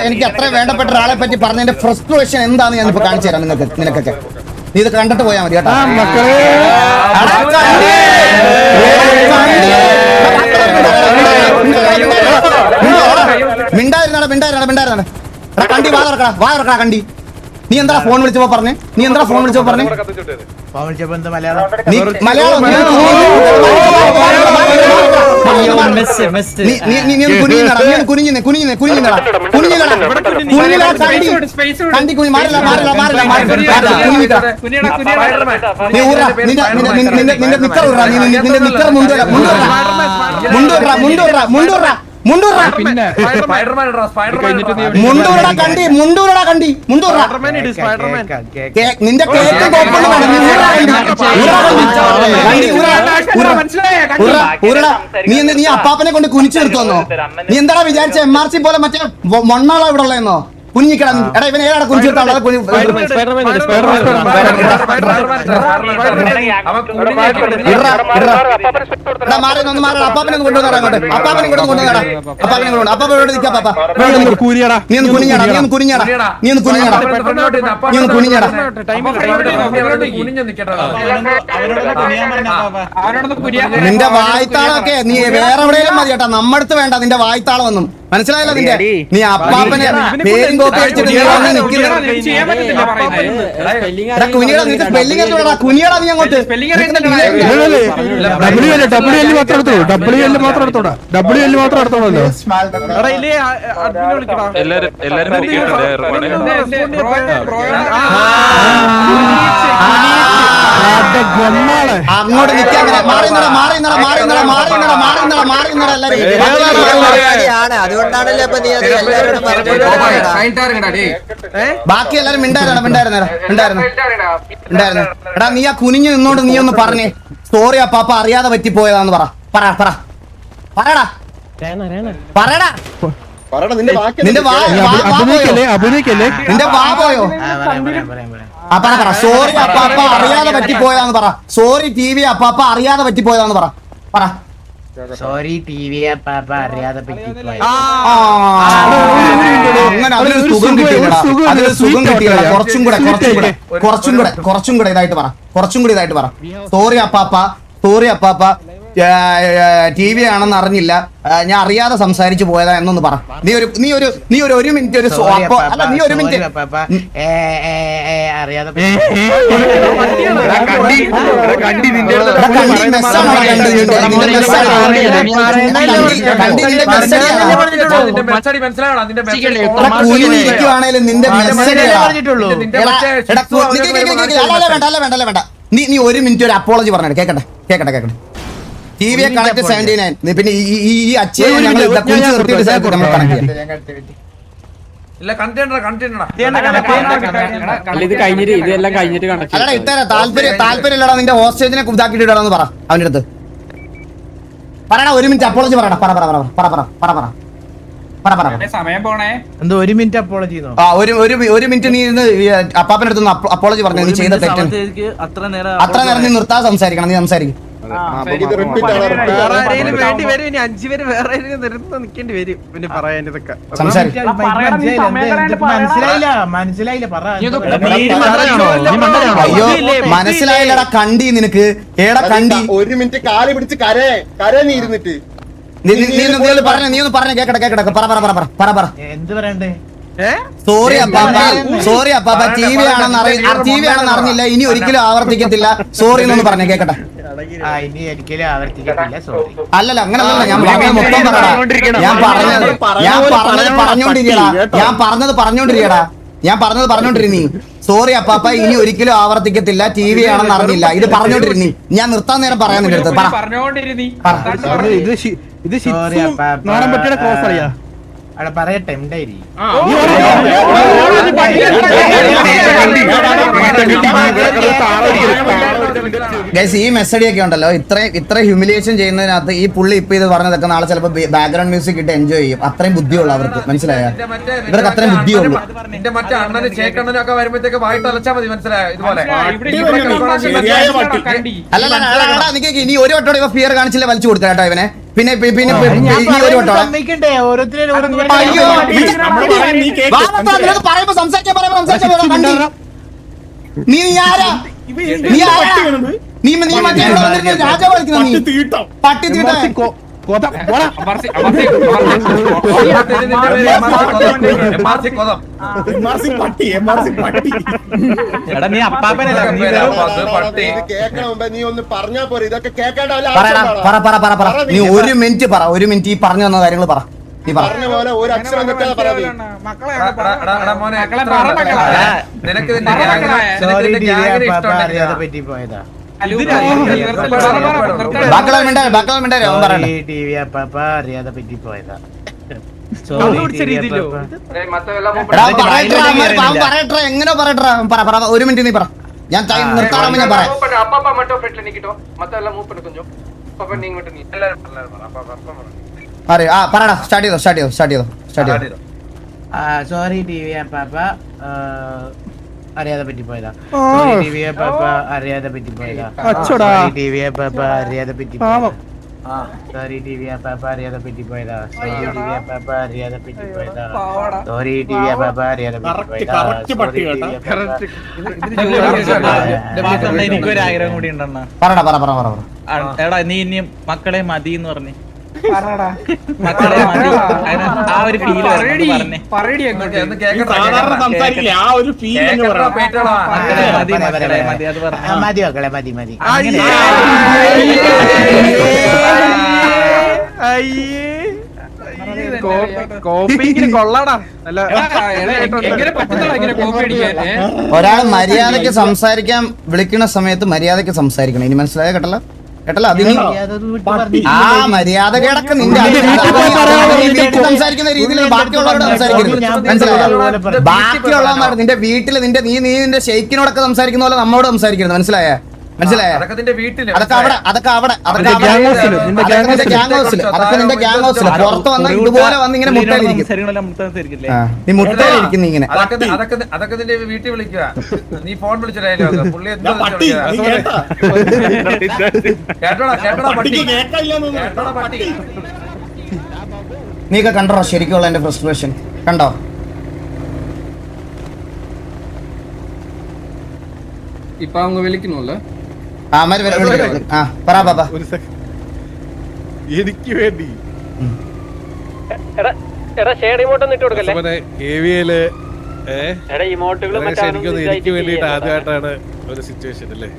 എനിക്ക് അത്ര വേണ്ടപ്പെട്ട ഒരാളെ പറ്റി പറഞ്ഞതിന്റെ ഫ്രസ്ട്രേഷൻ എന്താന്ന് ഞാൻ ഇപ്പൊ കാണിച്ചു തരാം നിനക്കൊക്കെ നീ ഇത് കണ്ടിട്ട് പോയാൽ മതി കേട്ടോ മിണ്ടായിരുന്നാ കണ്ടി വാറക്കടാ കണ്ടി നീ എന്താ ഫോൺ വിളിച്ചപ്പോ പറഞ്ഞേ നീ മലയാളം മുണ്ടൂറ കണ്ടി നിന്റെ നീ അപ്പാപ്പനെ കൊണ്ട് കുനിച്ചു നിർത്തുവന്നോ നീ എന്താ വിചാരിച്ച MRC പോലെ മറ്റേ മണ്ണാളോ ഇവിടെ ഉള്ളതെന്നോ കുഞ്ഞിക്കിടാ എടാ ഇവനെ ഏതാണ് കുനിച്ചു നിർത്താൻ അപ്പാപ്പനെ കൊണ്ടുവന്നാ നിന്റെ വായ്ത്താളൊക്കെ നീ വേറെ എവിടെയും മതി കേട്ടാ നമ്മടുത്ത് വേണ്ട നിന്റെ വായ്ത്താളം ഒന്നും മനസ്സിലായല്ലോ നിന്റെ നീ അപ്പാപ്പനെ പേരും കോപ്പി അടിച്ചിട്ട് നീ വന്ന് നിൽക്കുന്നത് കുനിയടാ നിനക്ക് സ്പെല്ലിംഗ് എന്തോടാ കുനിയടാ നീ അങ്ങോട്ട് WL മാത്രം എടുത്തോളൂ WL മാത്രം എടുത്തോടാ WL മാത്രം എടുത്തോളല്ലോ അങ്ങോട്ട് നിൽക്കാൻ അതുകൊണ്ടാണല്ലോ ഇപ്പൊ നീ അത് എല്ലാവരോടും ബാക്കി എല്ലാരും മിണ്ടായിരുന്നു എടാ നീ ആ കുനിഞ്ഞു നിന്നോണ്ട് നീ ഒന്ന് പറഞ്ഞേ സോറി അപ്പാപ്പ അറിയാതെ പറ്റിപ്പോയതാന്ന് പറടാ നിന്റെ വാ പോയോ പറ സോറി അപ്പാപ്പ അറിയാതെ പറ്റിപ്പോയതാന്ന് പറ സോറി TV അപ്പാപ്പ അറിയാതെ പറ്റിപ്പോയതാന്ന് പറ സോറി TV പാപ്പ അറിയാതെ പറ്റിപ്പോയി. അങ്ങനെ അതിലൊരു സുഖം കിട്ടിയില്ലടാ അതിലൊരു സുഖം കിട്ടിയില്ല കുറച്ചും കൂടെ ഇതായിട്ട് പറ സോറി അപ്പാപ്പ TV ആണെന്ന് അറിഞ്ഞില്ല ഞാൻ അറിയാതെ സംസാരിച്ചു പോയതാ എന്നൊന്ന് പറ നീ ഒരു മിനിറ്റ് ഒരു മിനിറ്റ് അറിയാതെ കുനിഞ്ഞിരിക്കുവാണേലും നിന്റെ മെസ്സേജ് വേണ്ട നീ ഒരു മിനിറ്റ് ഒരു അപ്പോളജി പറഞ്ഞു കേക്കട്ടെ TV കണക്ട് 79 പിന്നെ ഈ അച്ഛയെ ഞങ്ങൾ കുറിച്ച് നിർത്തിയിട്ട് നമ്മൾ കണക്ട് ചെയ്യാം അല്ലടാ ഇട്ടേരാ താല്പര്യം ഇല്ലടാ നിന്റെ ഹോസ്റ്റേജിനെ ഇതാക്കിട്ട് ഇടാന്ന് പറ അവന്റെ അടുത്ത് പറയടാ ഒരു മിനിറ്റ് അപ്പോളജി പറയടാ പറ സമയം പോണേ എന്തോ ഒരു മിനിറ്റ് അപ്പോളജി ഒരു മിനിറ്റ് നീ ഇരുന്ന് അപ്പാപ്പന്റെ അടുത്ത് അപ്പോളജി പറഞ്ഞു നീ ചെയ്ത തെറ്റിന് അത്ര നേരം നീ നിർത്താതെ സംസാരിക്കണം നീ സംസാരിക്കും അയ്യോ മനസ്സിലായില്ലടാ കണ്ടി നിനക്ക് ഏടാ കണ്ടി ഒരു മിനിറ്റ് കാല് പിടിച്ച് കര നീ ഇരുന്നിട്ട് നീ ഒന്ന് പറഞ്ഞ കേക്കട്ടെ പറ എന്ത് പറയണ്ടേ സോറി അപ്പാപ്പ TV ആണെന്ന് അറിഞ്ഞില്ല ഇനി ഒരിക്കലും ആവർത്തിക്കത്തില്ല സോറി എന്നൊന്ന് പറഞ്ഞേ കേക്കട്ടെ ഇനി ഒരിക്കലും ആവർത്തിക്കത്തില്ല സോറി അല്ലല്ല അങ്ങനല്ല ഞാൻ പറഞ്ഞത് മൊത്തം പറയടാ ഞാൻ പറഞ്ഞത് പറഞ്ഞോണ്ടിരുന്നീ സോറി അപ്പാപ്പ ഇനി ഒരിക്കലും ആവർത്തിക്കത്തില്ല TV ആണെന്ന് അറിഞ്ഞില്ല ഇത് പറഞ്ഞോണ്ടിരുന്നീ ഞാൻ നിർത്താൻ നേരം പറയാൻ നിന്റെ അടുത്ത് ഇത് നാടൻ പറ്റിയുടെ ക്രോസ് അറിയാ അവിടെ പറയട്ടെ ഉണ്ടായി ഈ മെസ്സേജ് ഒക്കെ ഉണ്ടല്ലോ ഇത്ര ഹ്യൂമിലിയേഷൻ ചെയ്യുന്നതിനകത്ത് ഈ പുള്ളി ഇപ്പൊ ഇത് പറഞ്ഞതൊക്കെ നാളെ ചിലപ്പോ ബാക്ക്ഗ്രൗണ്ട് മ്യൂസിക് ഇട്ട് എൻജോയ് ചെയ്യും അത്രയും ബുദ്ധിയുള്ള അവർക്ക് മനസ്സിലായ ഇവർക്ക് അത്രയും ബുദ്ധിയുള്ളൂ നിന്റെ മറ്റേ അണ്ണനും ചേക്കണ്ണനും ഒക്കെ വരുമ്പോഴത്തേക്ക് വായിട്ട് അലച്ചാൽ മതി മനസ്സിലായോ ഇതുപോലെ അല്ല ഇനി ഒരു വട്ടോടെ ഇവ ഫിയർ കാണിച്ചില്ല വലിച്ചു കൊടുക്കാം കേട്ടോ ഇവനെ പിന്നെ ഇനി ഒരു വട്ടോടെ പറയുമ്പോ സംസാരിക്കാൻ നീ ആരാ നീ മറ്റേ രാജാ കളിക്കുന്ന നീ പട്ടി തീട്ട എടാ നീ അപ്പാപ്പനല്ല നീ ഒന്ന് പറഞ്ഞാ പോരെ ഇതൊക്കെ കേൾക്കേണ്ട നീ ഒരു മിനിറ്റ് ഈ പറഞ്ഞു തന്ന കാര്യങ്ങൾ പറ നീ പറഞ്ഞ പോലെ ഒരു അക്ഷരം തെറ്റാതെ പറയാ നിനക്ക് അറിയാതെ പറ്റിപ്പോയതാ അറിയാതെ പറ്റിപ്പോയതാ എങ്ങനെ പറയട്ടെ ഒരു മിനിറ്റ് നീ പറ ഞാൻ നിർത്താറാകുമ്പോ ഞാൻ പറയാം പറയടാ സ്റ്റാർട്ട് ചെയ്തോ സോറി TV പാപ്പ അറിയാതെ പറ്റിപ്പോയതാ TV പാപ്പ അറിയാതെ പറ്റിപ്പോയതാ TV പാപ്പ അറിയാതെ പറ്റിപ്പോയതാ സോറി TV പാപ്പ അറിയാതെ പറ്റിപ്പോയതാ സോറി TV പാപ്പ അറിയാതെ എനിക്കൊരാഗ്രഹം കൂടി ഉണ്ടെന്നാ പറ എടാ നീ ഇനി മക്കളെ മതി എന്ന് പറഞ്ഞു മക്കളെ മതി. ആ ഒരു ഫീൽ പറഞ്ഞേ സാധാരണ സംസാരിക്കില്ലേ ആ ഒരു ഫീൽ എന്ന് പറയാം മക്കളെ മതി മക്കളെ മതി അത് പറഞ്ഞു മതി മക്കളെ മതി മതി ഒരാൾ മര്യാദക്ക് സംസാരിക്കാൻ വിളിക്കുന്ന സമയത്ത് മര്യാദക്ക് സംസാരിക്കണം. ഇനി മനസ്സിലായോ? കേട്ടല്ലോ കേട്ടല്ലോ? അതിന് ആ മര്യാദ കിടക്ക് നിന്റെ സംസാരിക്കുന്ന രീതിയിൽ ബാക്കിയുള്ളവരോട് സംസാരിക്കരുത്. മനസ്സിലായോ? ബാക്കിയുള്ളവന്മാർ നിന്റെ വീട്ടില് നിന്റെ ഷെയ്ക്കിനോടൊക്കെ സംസാരിക്കുന്ന പോലെ നമ്മോട് സംസാരിക്കരുത്. മനസ്സിലായോ? മനസ്സിലായോ? അതൊക്കെ നിന്റെ ഗ്യാങ് ഹൗസില് പുറത്ത് വന്ന ഇതുപോലെ വന്ന് ഇങ്ങനെ മുട്ടയിലിരിക്കും. നീ മുട്ടയിലിരിക്കും. നീ ഇങ്ങനെ അതൊക്കെ നിന്റെ വീട്ടിൽ വിളിക്കുക. നീ ഫോൺ വിളിച്ചിട്ടോ പുള്ളി നീയൊക്കെ കണ്ടോ ശരിക്കുള്ള എന്റെ ഫ്രസ്ട്രേഷൻ കണ്ടോ? ഇപ്പൊ അങ്ങ് വിളിക്കണല്ലോ. എനിക്ക് വേണ്ടി എനിക്ക് വേണ്ടിട്ട് ആദ്യമായിട്ടാണ് ഒരു സിറ്റുവേഷൻ അല്ലേ?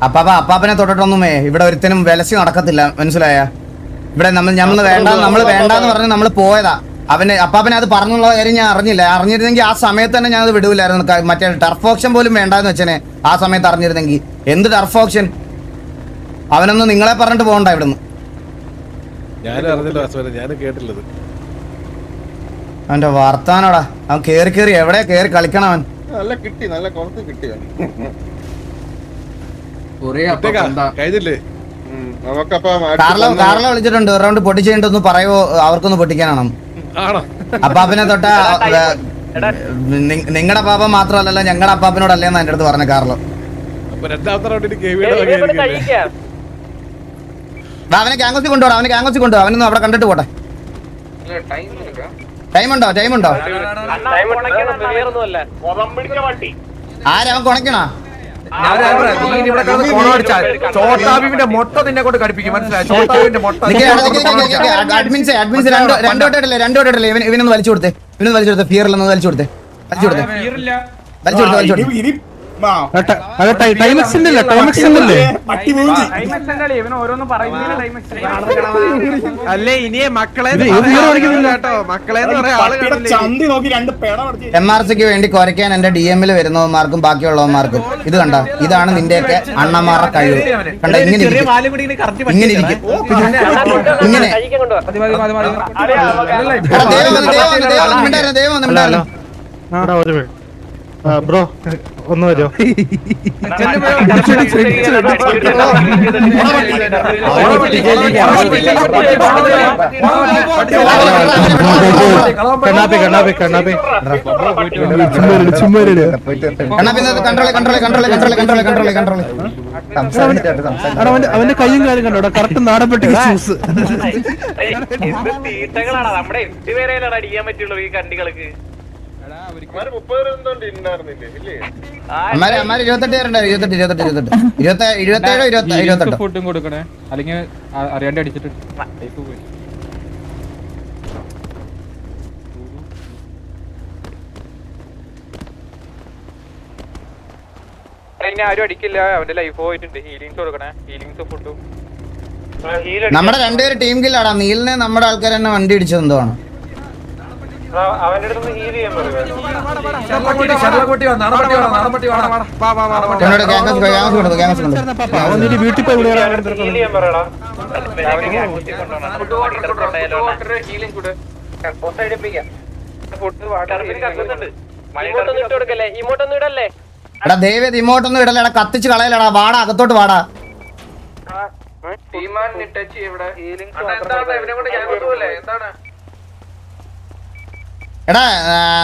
അപ്പാപ്പനെ തൊട്ടിട്ടൊന്നുമേ ഇവിടെ ഒരുത്തനും വിലസി നടക്കത്തില്ല. മനസ്സിലായ? ഇവിടെ നമ്മള് വേണ്ടാന്ന് പറഞ്ഞ് നമ്മള് പോയതാ. അപ്പാപ്പനെ അത് പറഞ്ഞുള്ള കാര്യം ഞാൻ അറിഞ്ഞില്ല. അറിഞ്ഞിരുന്നെങ്കിൽ ആ സമയത്ത് തന്നെ ഞാൻ അത് വിടൂലായിരുന്നു. മറ്റേ ടർഫ് ഓപ്ഷൻ പോലും വേണ്ടാന്ന് വെച്ചനെ ആ സമയത്ത് അറിഞ്ഞിരുന്നെങ്കിൽ. എന്ത് ടർഫ് ഓപ്ഷൻ? അവനൊന്നും നിങ്ങളെ പറഞ്ഞിട്ട് പോകണ്ട ഇവിടുന്ന്. ഞാനും അറിഞ്ഞില്ല, ഞാനും കേട്ടില്ലത്. അവന്റെ വർത്താനോടാ. അവൻ കേറി എവിടെയാ കേറി കളിക്കണം അവൻ. നല്ല കിട്ടി, നല്ല കുറച്ച് കിട്ടിയ കഴിഞ്ഞില്ലേ? കാർല വിളിച്ചിട്ടുണ്ട്. ഒരു റൗണ്ട് പൊട്ടിച്ചിട്ടൊന്ന് പറയുമോ? അവർക്കൊന്ന് പൊട്ടിക്കാനാണോ? അപ്പാപ്പനെ തൊട്ട നിങ്ങളുടെ പാപ്പ മാത്രമല്ലല്ലോ ഞങ്ങളുടെ അപ്പാപ്പനോടല്ലേന്ന് എന്റെ അടുത്ത് പറഞ്ഞ കാർലോ. അവനെ ഗ്യാങ്സി കൊണ്ടുപോടാ. അവനൊന്നും അവിടെ കണ്ടിട്ട് പോട്ടെ. ടൈമുണ്ടോ? ആരവൻ കൊണക്കണോ? ചോട്ടാബിന്റെ മൊട്ട നിന്നെ കൊണ്ട് കടിപ്പിക്കും. മനസ്സിലായി? ചോട്ടാബിന്റെ മൊട്ട അഡ്മിൻസ് രണ്ടോട്ടല്ലേ ഇവനൊന്ന് വലിച്ചു കൊടുത്തേ. ഫിയറിലൊന്ന് വലിച്ചു കൊടുത്തേ. അല്ലേ ഇനിയെ മക്കളെ MRCക്ക് വേണ്ടി കുറയ്ക്കാൻ എന്റെ DM-ൽ വരുന്നവന്മാർക്കും ബാക്കിയുള്ളവന്മാർക്കും ഇത് കണ്ട. ഇതാണ് നിന്റെയൊക്കെ അണ്ണന്മാരുടെ കഴിവ്. കണ്ട ഇങ്ങനെ ഇരിക്കും. ബ്രോ ഒന്ന് വരുമോ? കണ്ണാപ്പി അവന്റെ കയ്യും കാര്യം കണ്ടോ? കറക്റ്റ് നാടൻപെട്ടി ജ്യൂസ്. നമ്മുടെ 8 പേരെയാണ് അടിക്കാൻ പറ്റുള്ളൂ ഈ കണ്ടികൾക്ക്. 28 ഫുഡും കൊടുക്കണേ, അല്ലെങ്കിൽ അറിയാണ്ട് അടിച്ചിട്ട് ആരും അടിക്കില്ല. അവന്റെ ലൈഫ് പോയിട്ടുണ്ട്. ഹീലിങ്സ് കൊടുക്കണേ, ഹീലിങ്സ് ഫുഡും. നമ്മുടെ രണ്ടുപേര് ടീം കില്ലാടാ. നീലിനെ നമ്മുടെ ആൾക്കാർ തന്നെ വണ്ടി ഇടിച്ചത് എന്തോ ആണ്. അവന്റെ അടുത്ത് ഹീൽ ചെയ്യാൻ പറയും. വീട്ടിൽ പോയി എടാ ദൈവം ഇമോട്ടൊന്നും ഇടല്ലേടാ. കത്തിച്ച് കളയലടാ. വാടാ അകത്തോട്ട് വാടാ. എടാ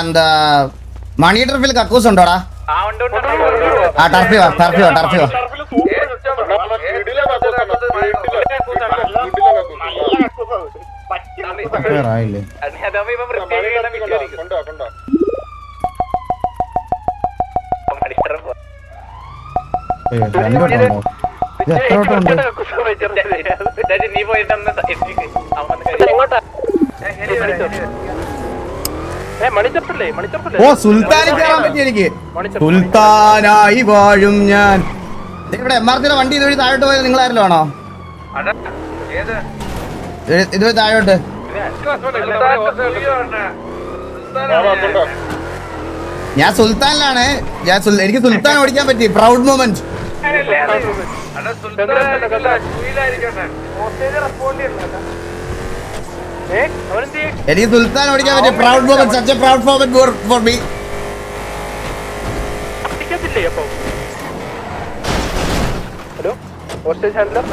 എന്താ മണി ടർഫിൽ കക്കൂസ് ഉണ്ടോടാ? ആ ടർഫി വാ. നീ പോയിട്ടൊന്ന് മണിച്ചപ്പല്ലേ ഓ സുൽത്താനിൽ കയറാൻ പറ്റി എനിക്ക്. സുൽത്താനായി വാഴും ഞാൻ. ഇവിടെ എംആർസിയുടെ വണ്ടി ഇതുവഴി താഴോട്ട് പോയത് നിങ്ങൾ ആരെങ്കിലും ആണോ? ഇതുവഴി താഴോട്ട് ഞാൻ സുൽത്താനിലാണ്. എനിക്ക് സുൽത്താൻ ഓടിക്കാൻ പറ്റി. Proud moment. എനിക്ക് സുൽത്താൻ ഓടിക്കാൻ പറ്റി. Proud moment. Such A proud moment for me. Hello hostage handler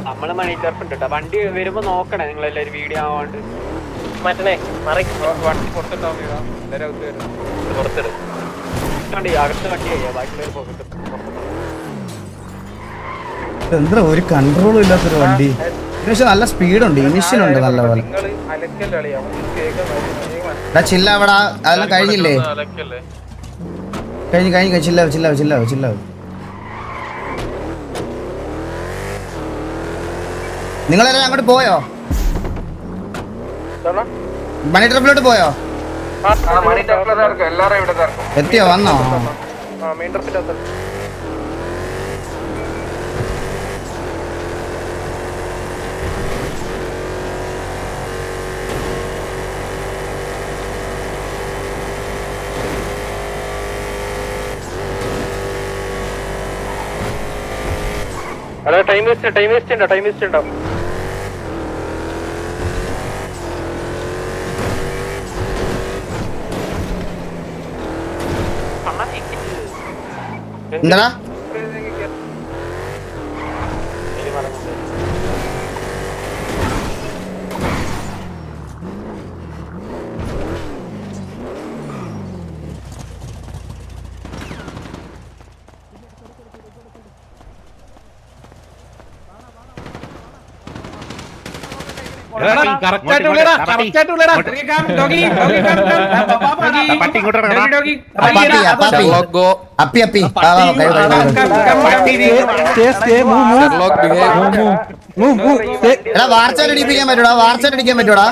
നമ്മള് മണി ചേർപ്പുണ്ട് കേട്ടോ. വണ്ടി വരുമ്പോ നോക്കണേ നിങ്ങളെല്ലാരും വീഡിയോ ആവാണ്ട്. മറ്റേ വണ്ടി പുറത്തിട്ടാ പുറത്തിടും അകത്ത് വണ്ടി കഴിയാ ബാക്കിയുള്ളവർ പോകട്ടെ. എന്താ ഒരു കൺട്രോളും ഇല്ലാത്തൊരു വണ്ടി. പക്ഷെ നല്ല സ്പീഡുണ്ട്. ഇനിഷ്യലുണ്ട് നല്ലപോലെ. ചില്ല അവിടെ അതെല്ലാം കഴിഞ്ഞില്ലേ? കഴിഞ്ഞു ചില്ലാവ്. നിങ്ങളെല്ലാം അങ്ങോട്ട് പോയോ? മണി ട്രിപ്പിലോട്ട് പോയോ? എത്തിയോ? വന്നോ? ടൈം വേസ്റ്റ് ഉണ്ടോ? എന്താ വാർച്ചടിപ്പിക്കാൻ പറ്റൂടാ? വാർച്ചടിക്കാൻ പറ്റൂടാ?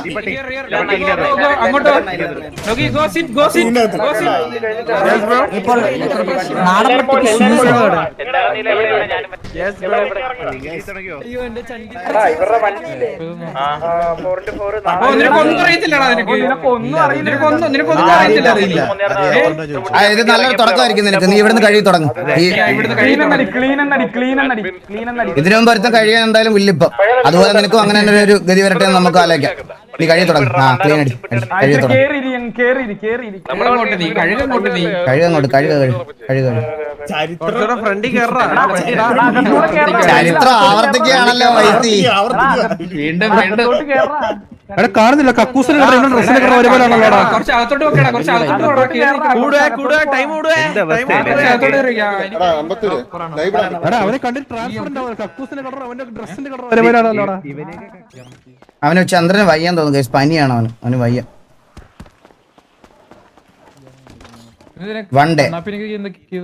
ഇത് നല്ലൊരു തുടക്കമായിരിക്കും നിനക്ക്. നീ ഇവിടുന്ന് കഴുകി തുടങ്ങും. ഇതിനു മുമ്പ് ഒരുത്തം കഴിയാൻ എന്തായാലും വില്ലിപ്പം. അതുപോലെ നിനക്കും അങ്ങനെ തന്നെ ഒരു ഗതി വരട്ടെ എന്ന് നമുക്ക് ആലോചിക്കാം. നീ കഴുകി തുടങ്ങും. ആ ക്ലീൻ അടി കഴുകി തുടങ്ങും. ചരിത്രം ആവർത്തിക്കുകയാണല്ലോ വൈദ്യുതി. കാണുന്നില്ല കക്കൂസിന് ഡ്രസ്സിന് ഒരുപോലാണല്ലോടാ. അവനെ കണ്ടിട്ട് ട്രാൻസ്ഫർ ഉണ്ടാവും. കക്കൂസിന്റെ കളർ അവന്റെ ഡ്രസ്സിന്റെ കളർ ഒരുപോലാണല്ലോടാ. അവന് ചന്ദ്രന് വയ്യാൻ തോന്നുന്നു. പനിയാണ് അവന് വയ്യ. വൺ ഡേ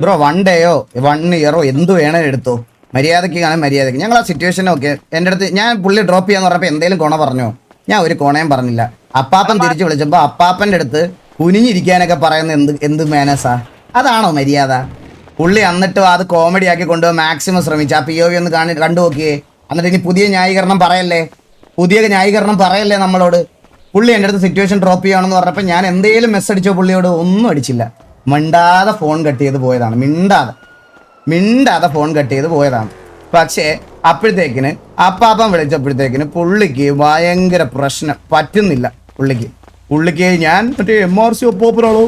ബ്രോ, 1 ഡേയോ 1 ഇയറോ എന്ത് വേണേ എടുത്തോ. മര്യാദയ്ക്ക് കാണാൻ മര്യാദയ്ക്ക്. ഞങ്ങൾ ആ സിറ്റുവേഷനൊക്കെ എൻ്റെ അടുത്ത് ഞാൻ പുള്ളി ഡ്രോപ്പ് ചെയ്യാന്ന് പറഞ്ഞപ്പോൾ എന്തെങ്കിലും കോണ പറഞ്ഞോ? ഞാൻ ഒരു കോണയും പറഞ്ഞില്ല. അപ്പാപ്പൻ തിരിച്ചു വിളിച്ചപ്പോൾ അപ്പാപ്പൻ്റെ അടുത്ത് കുനിഞ്ഞിരിക്കാനൊക്കെ പറയുന്ന എന്ത് മാനസാ? അതാണോ മര്യാദ? പുള്ളി എന്നിട്ടും അത് കോമഡി ആക്കി കൊണ്ടുപോകാൻ മാക്സിമം ശ്രമിച്ചു. ആ POV ഒന്ന് കണ്ടു നോക്കിയേ. എന്നിട്ട് ഇനി പുതിയ ന്യായീകരണം പറയല്ലേ നമ്മളോട്. പുള്ളി എൻ്റെ അടുത്ത് സിറ്റുവേഷൻ ഡ്രോപ്പ് ചെയ്യണമെന്ന് പറഞ്ഞപ്പോൾ ഞാൻ എന്തെങ്കിലും മെസ്സ് അടിച്ചോ പുള്ളിയോട്? ഒന്നും അടിച്ചില്ല. മിണ്ടാതെ ഫോൺ കട്ട് ചെയ്ത് പോയതാണ്. മിണ്ടാതെ ഫോൺ കട്ട് ചെയ്ത് പോയതാണ്. പക്ഷേ അപ്പോഴത്തേക്കിന് അപ്പാപ്പൻ വിളിച്ചപ്പോഴത്തേക്കിന് പുള്ളിക്ക് ഭയങ്കര പ്രശ്നം. പറ്റുന്നില്ല പുള്ളിക്ക് ഞാൻ മറ്റേ MRC ഒപ്പോപ്പറാണോ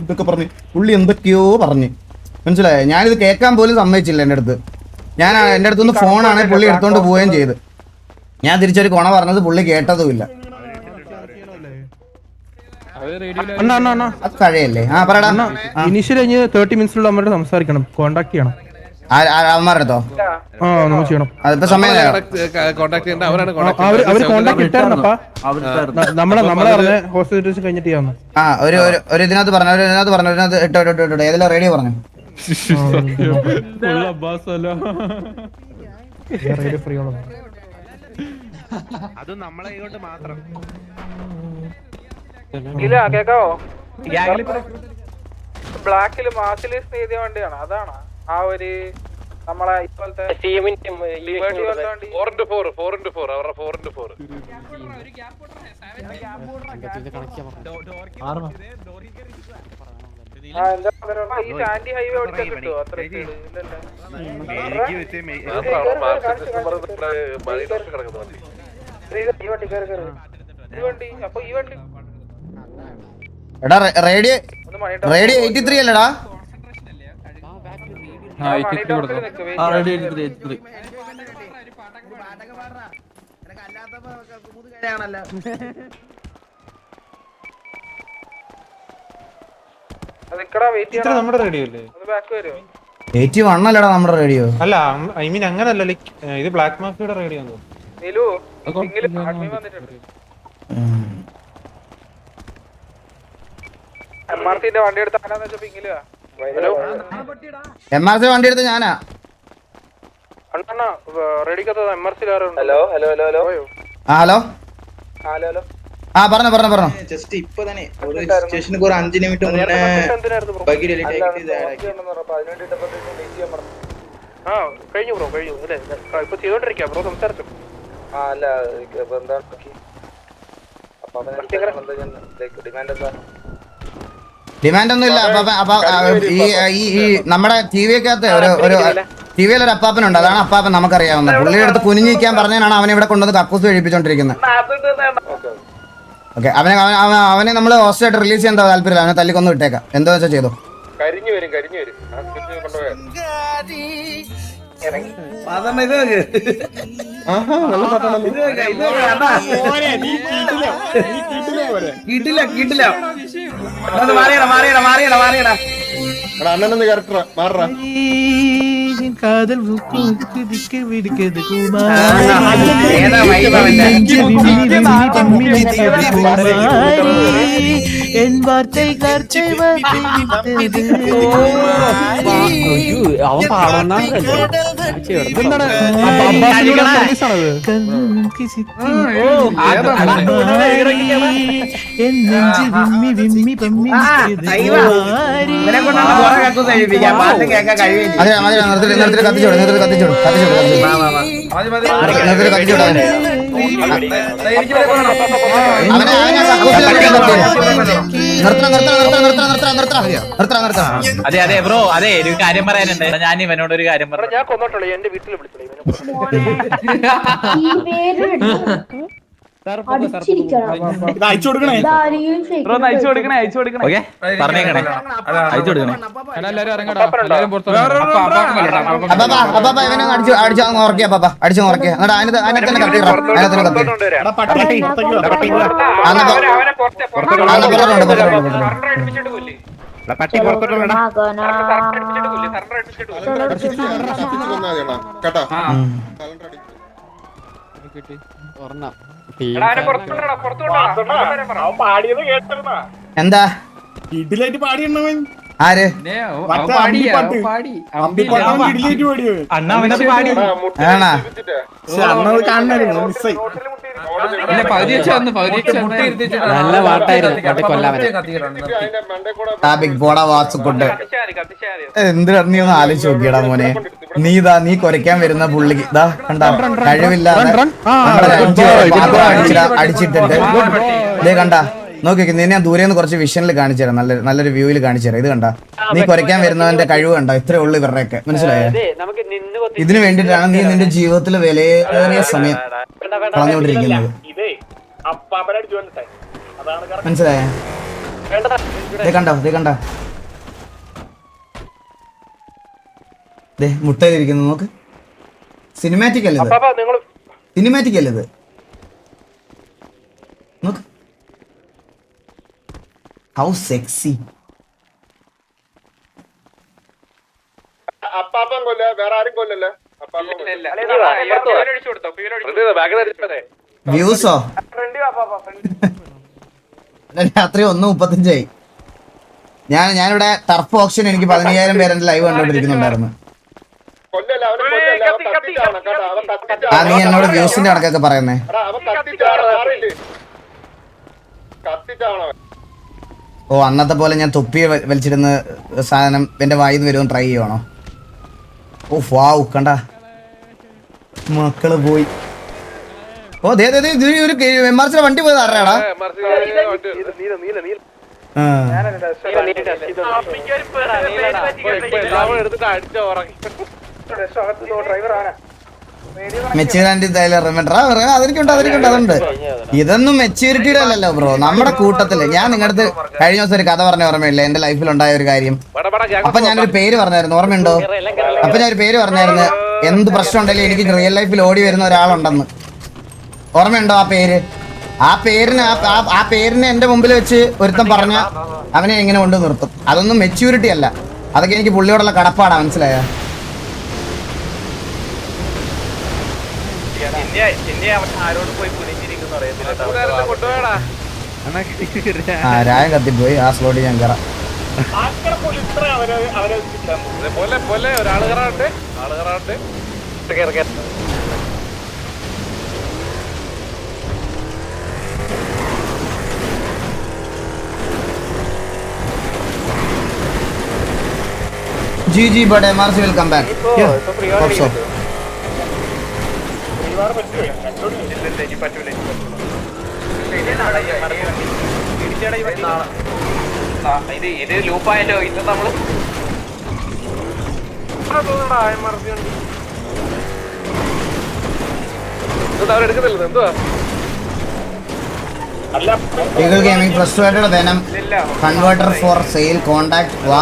ഇതൊക്കെ പറഞ്ഞ് പുള്ളി എന്തൊക്കെയോ പറഞ്ഞ്. മനസ്സിലായോ? ഞാനിത് കേൾക്കാൻ പോലും സമ്മതിച്ചില്ല. എൻ്റെ അടുത്തുനിന്ന് ഫോണാണെങ്കിൽ പുള്ളി എടുത്തോണ്ട് പോവുകയും ചെയ്ത്. ഞാൻ തിരിച്ചൊരു കൊണ പറഞ്ഞത് പുള്ളി കേട്ടതുമില്ല. അത് കഴിയല്ലേ? ആ പറയടാ. ഇനിഷ്യൽ കഴിഞ്ഞ് 30 മിനിറ്റ്സിലുള്ള നമ്മളോട് സംസാരിക്കണം. കോണ്ടാക്ട് ചെയ്യണം. അവന്മാരെടുത്തോ ആ നമ്മൾ ചെയ്യണം. അതിപ്പോ സമയം കോൺടാക്ട് ചെയ്യേണ്ട അവരാണ് അവര് കോണ്ടാക്ട് ഇട്ടായിരുന്നപ്പാ. നമ്മളെ പറഞ്ഞ ഹോസ്പിറ്റൽസ് കഴിഞ്ഞിട്ട് ചെയ്യാന്ന്. ആ ഒരു ഇതിനകത്ത് പറഞ്ഞു ഇട്ടോ ഏതെല്ലാം റേഡിയോ പറഞ്ഞു. ഫ്രീ ആണോ? അത് നമ്മളെ കൊണ്ട് മാത്രം. ഇല്ല കേക്കാവോ? ബ്ലാക്കില് മാസില് എഴുതിയ വണ്ടിയാണ് അതാണ് ആ ഒരു നമ്മളെ ഇപ്പോഴത്തെ 4x4 അവരുടെ 4x4. ഈ സാൻഡി ഹൈവേ ഓടിച്ചാൽ കിട്ടുമോ? അത്ര ഇല്ലല്ലോ. ഈ വണ്ടി അപ്പൊ ഈ വണ്ടി എടാ റേഡിയോ 83 അല്ലടാ. നമ്മുടെ റേഡിയോ അല്ലേ? ബാക്ക് വരുമോ? 81 അല്ലടാ നമ്മുടെ റേഡിയോ. അല്ല ഐ മീൻ അങ്ങനല്ല, ഇത് ബ്ലാക്ക് മാഫിയുടെ റേഡിയോ ആണ്. നീലു വന്നിട്ടുണ്ട്. MRC-ന്റെ വണ്ടി എടുത്ത ആരാന്ന് വെച്ചപ്പോ ഇങ്ങിലാ. MRC വണ്ടി എടുത്ത് ഞാനാ. അണ്ണാ റെഡിക്കത്ത MRC ആരുണ്ട്? ഹലോ ആ പറഞ്ഞോ. ജസ്റ്റ് ഇപ്പൊ തന്നെ സ്റ്റേഷനിൽ ഒരു 5 മിനിറ്റ് മുന്നേ കഴിഞ്ഞു ബ്രോ കഴിഞ്ഞു അല്ലേ? ഇപ്പൊ ചെയ്തോണ്ടിരിക്കാം ബ്രോ സംസാരിച്ചു. ഡിമാൻഡ് ഒന്നും ഇല്ല. അപ്പൊ ഈ നമ്മുടെ ടിവിക്കകത്ത് ഒരു ടിവിയിൽ ഒരു അപ്പാപ്പനുണ്ട്. അതാണ് അപ്പാപ്പൻ നമുക്കറിയാവുന്നത്. പുള്ളിയുടെ അടുത്ത് കുനിഞ്ഞിരിക്കാൻ പറഞ്ഞാണ് അവനെ ഇവിടെ കൊണ്ടുവന്ന് കക്കൂസ് കഴിപ്പിച്ചോണ്ടിരിക്കുന്നത്. ഓക്കെ അവനെ നമ്മൾ ഹോസ്റ്റലായിട്ട് റിലീസ് ചെയ്യാൻ താല്പര്യമില്ല. അവനെ തല്ലിക്കൊന്ന് വിട്ടേക്കാം. എന്താ വെച്ചാൽ ചെയ്തോ. കരിഞ്ഞു വരും കിട്ടില്ല മാറിയടാ അണ്ണനൊന്ന് മാറാ. കാതൽ എൻ വാർത്തൈ അവൻ പാടുന്ന അതെ അതെ ബ്രോ അതെ ഒരു കാര്യം പറയാനുണ്ട്. ഞാൻ ഇവനോട് ഒരു കാര്യം പറഞ്ഞു. ഞാൻ കൊന്നിട്ടുള്ളൂ എന്റെ വീട്ടിൽ വിളിച്ചോളൂ. അയച്ചു കൊടുക്കണേ ഓക്കെ പറഞ്ഞേക്കണേ അയച്ചു കൊടുക്കണേ. ഇവനെ അടിച്ചു ഉറക്കിയ പാപ്പ അടിച്ചു ഉറക്കിയ എന്നിട്ട് അതിനെ തന്നെ പട്ടി പുറത്തോട്ടുള്ള കേട്ടോ. എന്താ വീട്ടിലായിട്ട് പാടിയുണ്ടവൻ ആര് ആണാ നല്ല പാട്ടായിരുന്നു കൊല്ലാമനെ. പോടാ വാസുകൊണ്ട് എന്തിനാ നീ ഒന്ന് ആലോചിച്ച് നോക്കിയടാ മോനെ. നീ കുരയ്ക്കാൻ വരുന്ന പുള്ളിക്ക് ഇതാ കണ്ട കഴിവില്ലാതെ അടിച്ചിട്ടിട്ട് ഇതേ കണ്ട നോക്കി നിന്നെ ഞാൻ ദൂരെ നിന്ന് കുറച്ച് വിഷനിൽ കാണിച്ചു തരാം. നല്ലൊരു വ്യൂവിൽ കാണിച്ചു തരാം. ഇത് കണ്ട നീ കുരയ്ക്കാൻ വരുന്നവന്റെ കഴിവ് കണ്ട ഇത്രേ ഉള്ളു ഇവരുടെയൊക്കെ. മനസ്സിലായോ? ഇതിനു വേണ്ടിയിട്ടാണ് നീ നിന്റെ ജീവിതത്തിലെ വിലയേറിയ സമയം കളഞ്ഞുകൊണ്ടിരിക്കുന്നത്. മനസ്സിലായോ? കണ്ടോ മുട്ടയിലിരിക്കുന്നു നോക്ക്. സിനിമാറ്റിക് അല്ലേ ഇത് നോക്ക്. How sexy. അപ്പാപ്പൻ കൊല്ല വേറെ ആരും കൊല്ലല്ലേ ബാഗിൽ അടിച്ചേ വ്യൂസോ രാത്രി 1:35 ഞാനിവിടെ ടർഫ് ഓപ്ഷൻ എനിക്ക് 15,000 പേര് എന്റെ ലൈവ് കണ്ടോണ്ടിരിക്കുന്നുണ്ടായിരുന്നു. കൊല്ലല്ല അവനെ കൊല്ലല്ല അവൻ കത്തിച്ചാവണം കേട്ടോ അവൻ ആ നീ എന്നോട് വ്യൂസിന്റെ കണക്കൊക്കെ പറയുന്നേ. അവൻ കത്തിച്ചാവണം ഓ അന്നത്തെ പോലെ ഞാൻ തൊപ്പി വലിച്ചിരുന്ന സാധനം എന്റെ വായിന്ന് വരുമെന്ന് ട്രൈ ചെയ്യണോ? ഓ വാവ് കണ്ട മക്കള് പോയി. ഓ ദേ ദേ ദേ ഒരു എംആർസിയുടെ വണ്ടി പോയത് അറിയാടാ. എടുത്തിട്ട് അടിച്ച ഉറങ്ങി മെച്ചൂരിറ്റി അതുണ്ട്. ഇതൊന്നും മെച്ചൂരിറ്റിയുടെ അല്ലല്ലോ ബ്രോ, നമ്മുടെ കൂട്ടത്തില്. ഞാൻ നിങ്ങളുടെ കഴിഞ്ഞ ദിവസം ഒരു കഥ പറഞ്ഞ ഓർമ്മയില്ല എന്റെ ലൈഫിൽ ഉണ്ടായ ഒരു കാര്യം. അപ്പൊ ഞാനൊരു പേര് പറഞ്ഞായിരുന്നു, ഓർമ്മയുണ്ടോ? അപ്പൊ ഞാനൊരു പേര് പറഞ്ഞായിരുന്നു, എന്ത് പ്രശ്നം ഉണ്ടെങ്കിലും എനിക്ക് റിയൽ ലൈഫിൽ ഓടി വരുന്ന ഒരാളുണ്ടെന്ന്. ഓർമ്മയുണ്ടോ ആ പേര്? ആ പേരിനെ എന്റെ മുമ്പിൽ വെച്ച് ഒരുത്തം പറഞ്ഞ അവനെ എങ്ങനെ കൊണ്ട് നിർത്തും. അതൊന്നും മെച്യൂരിറ്റി അല്ല, അതൊക്കെ എനിക്ക് പുള്ളിയോടുള്ള കടപ്പാടാ, മനസ്സിലായ? ആ രായം കത്തിപ്പോയി. ആ സ്ലോട്ട് ഞാൻ കയറാം. ഒരാള് കയറാണ്ട് GG, but MRC will come back. Yeah, hope so. ഇത് ലൂപ്പായല്ലോ. ഇത് നമ്മള് അവരെടുക്കുന്നില്ല എന്തുവാ Eagle Gaming frustrated Venom converter for sale contact was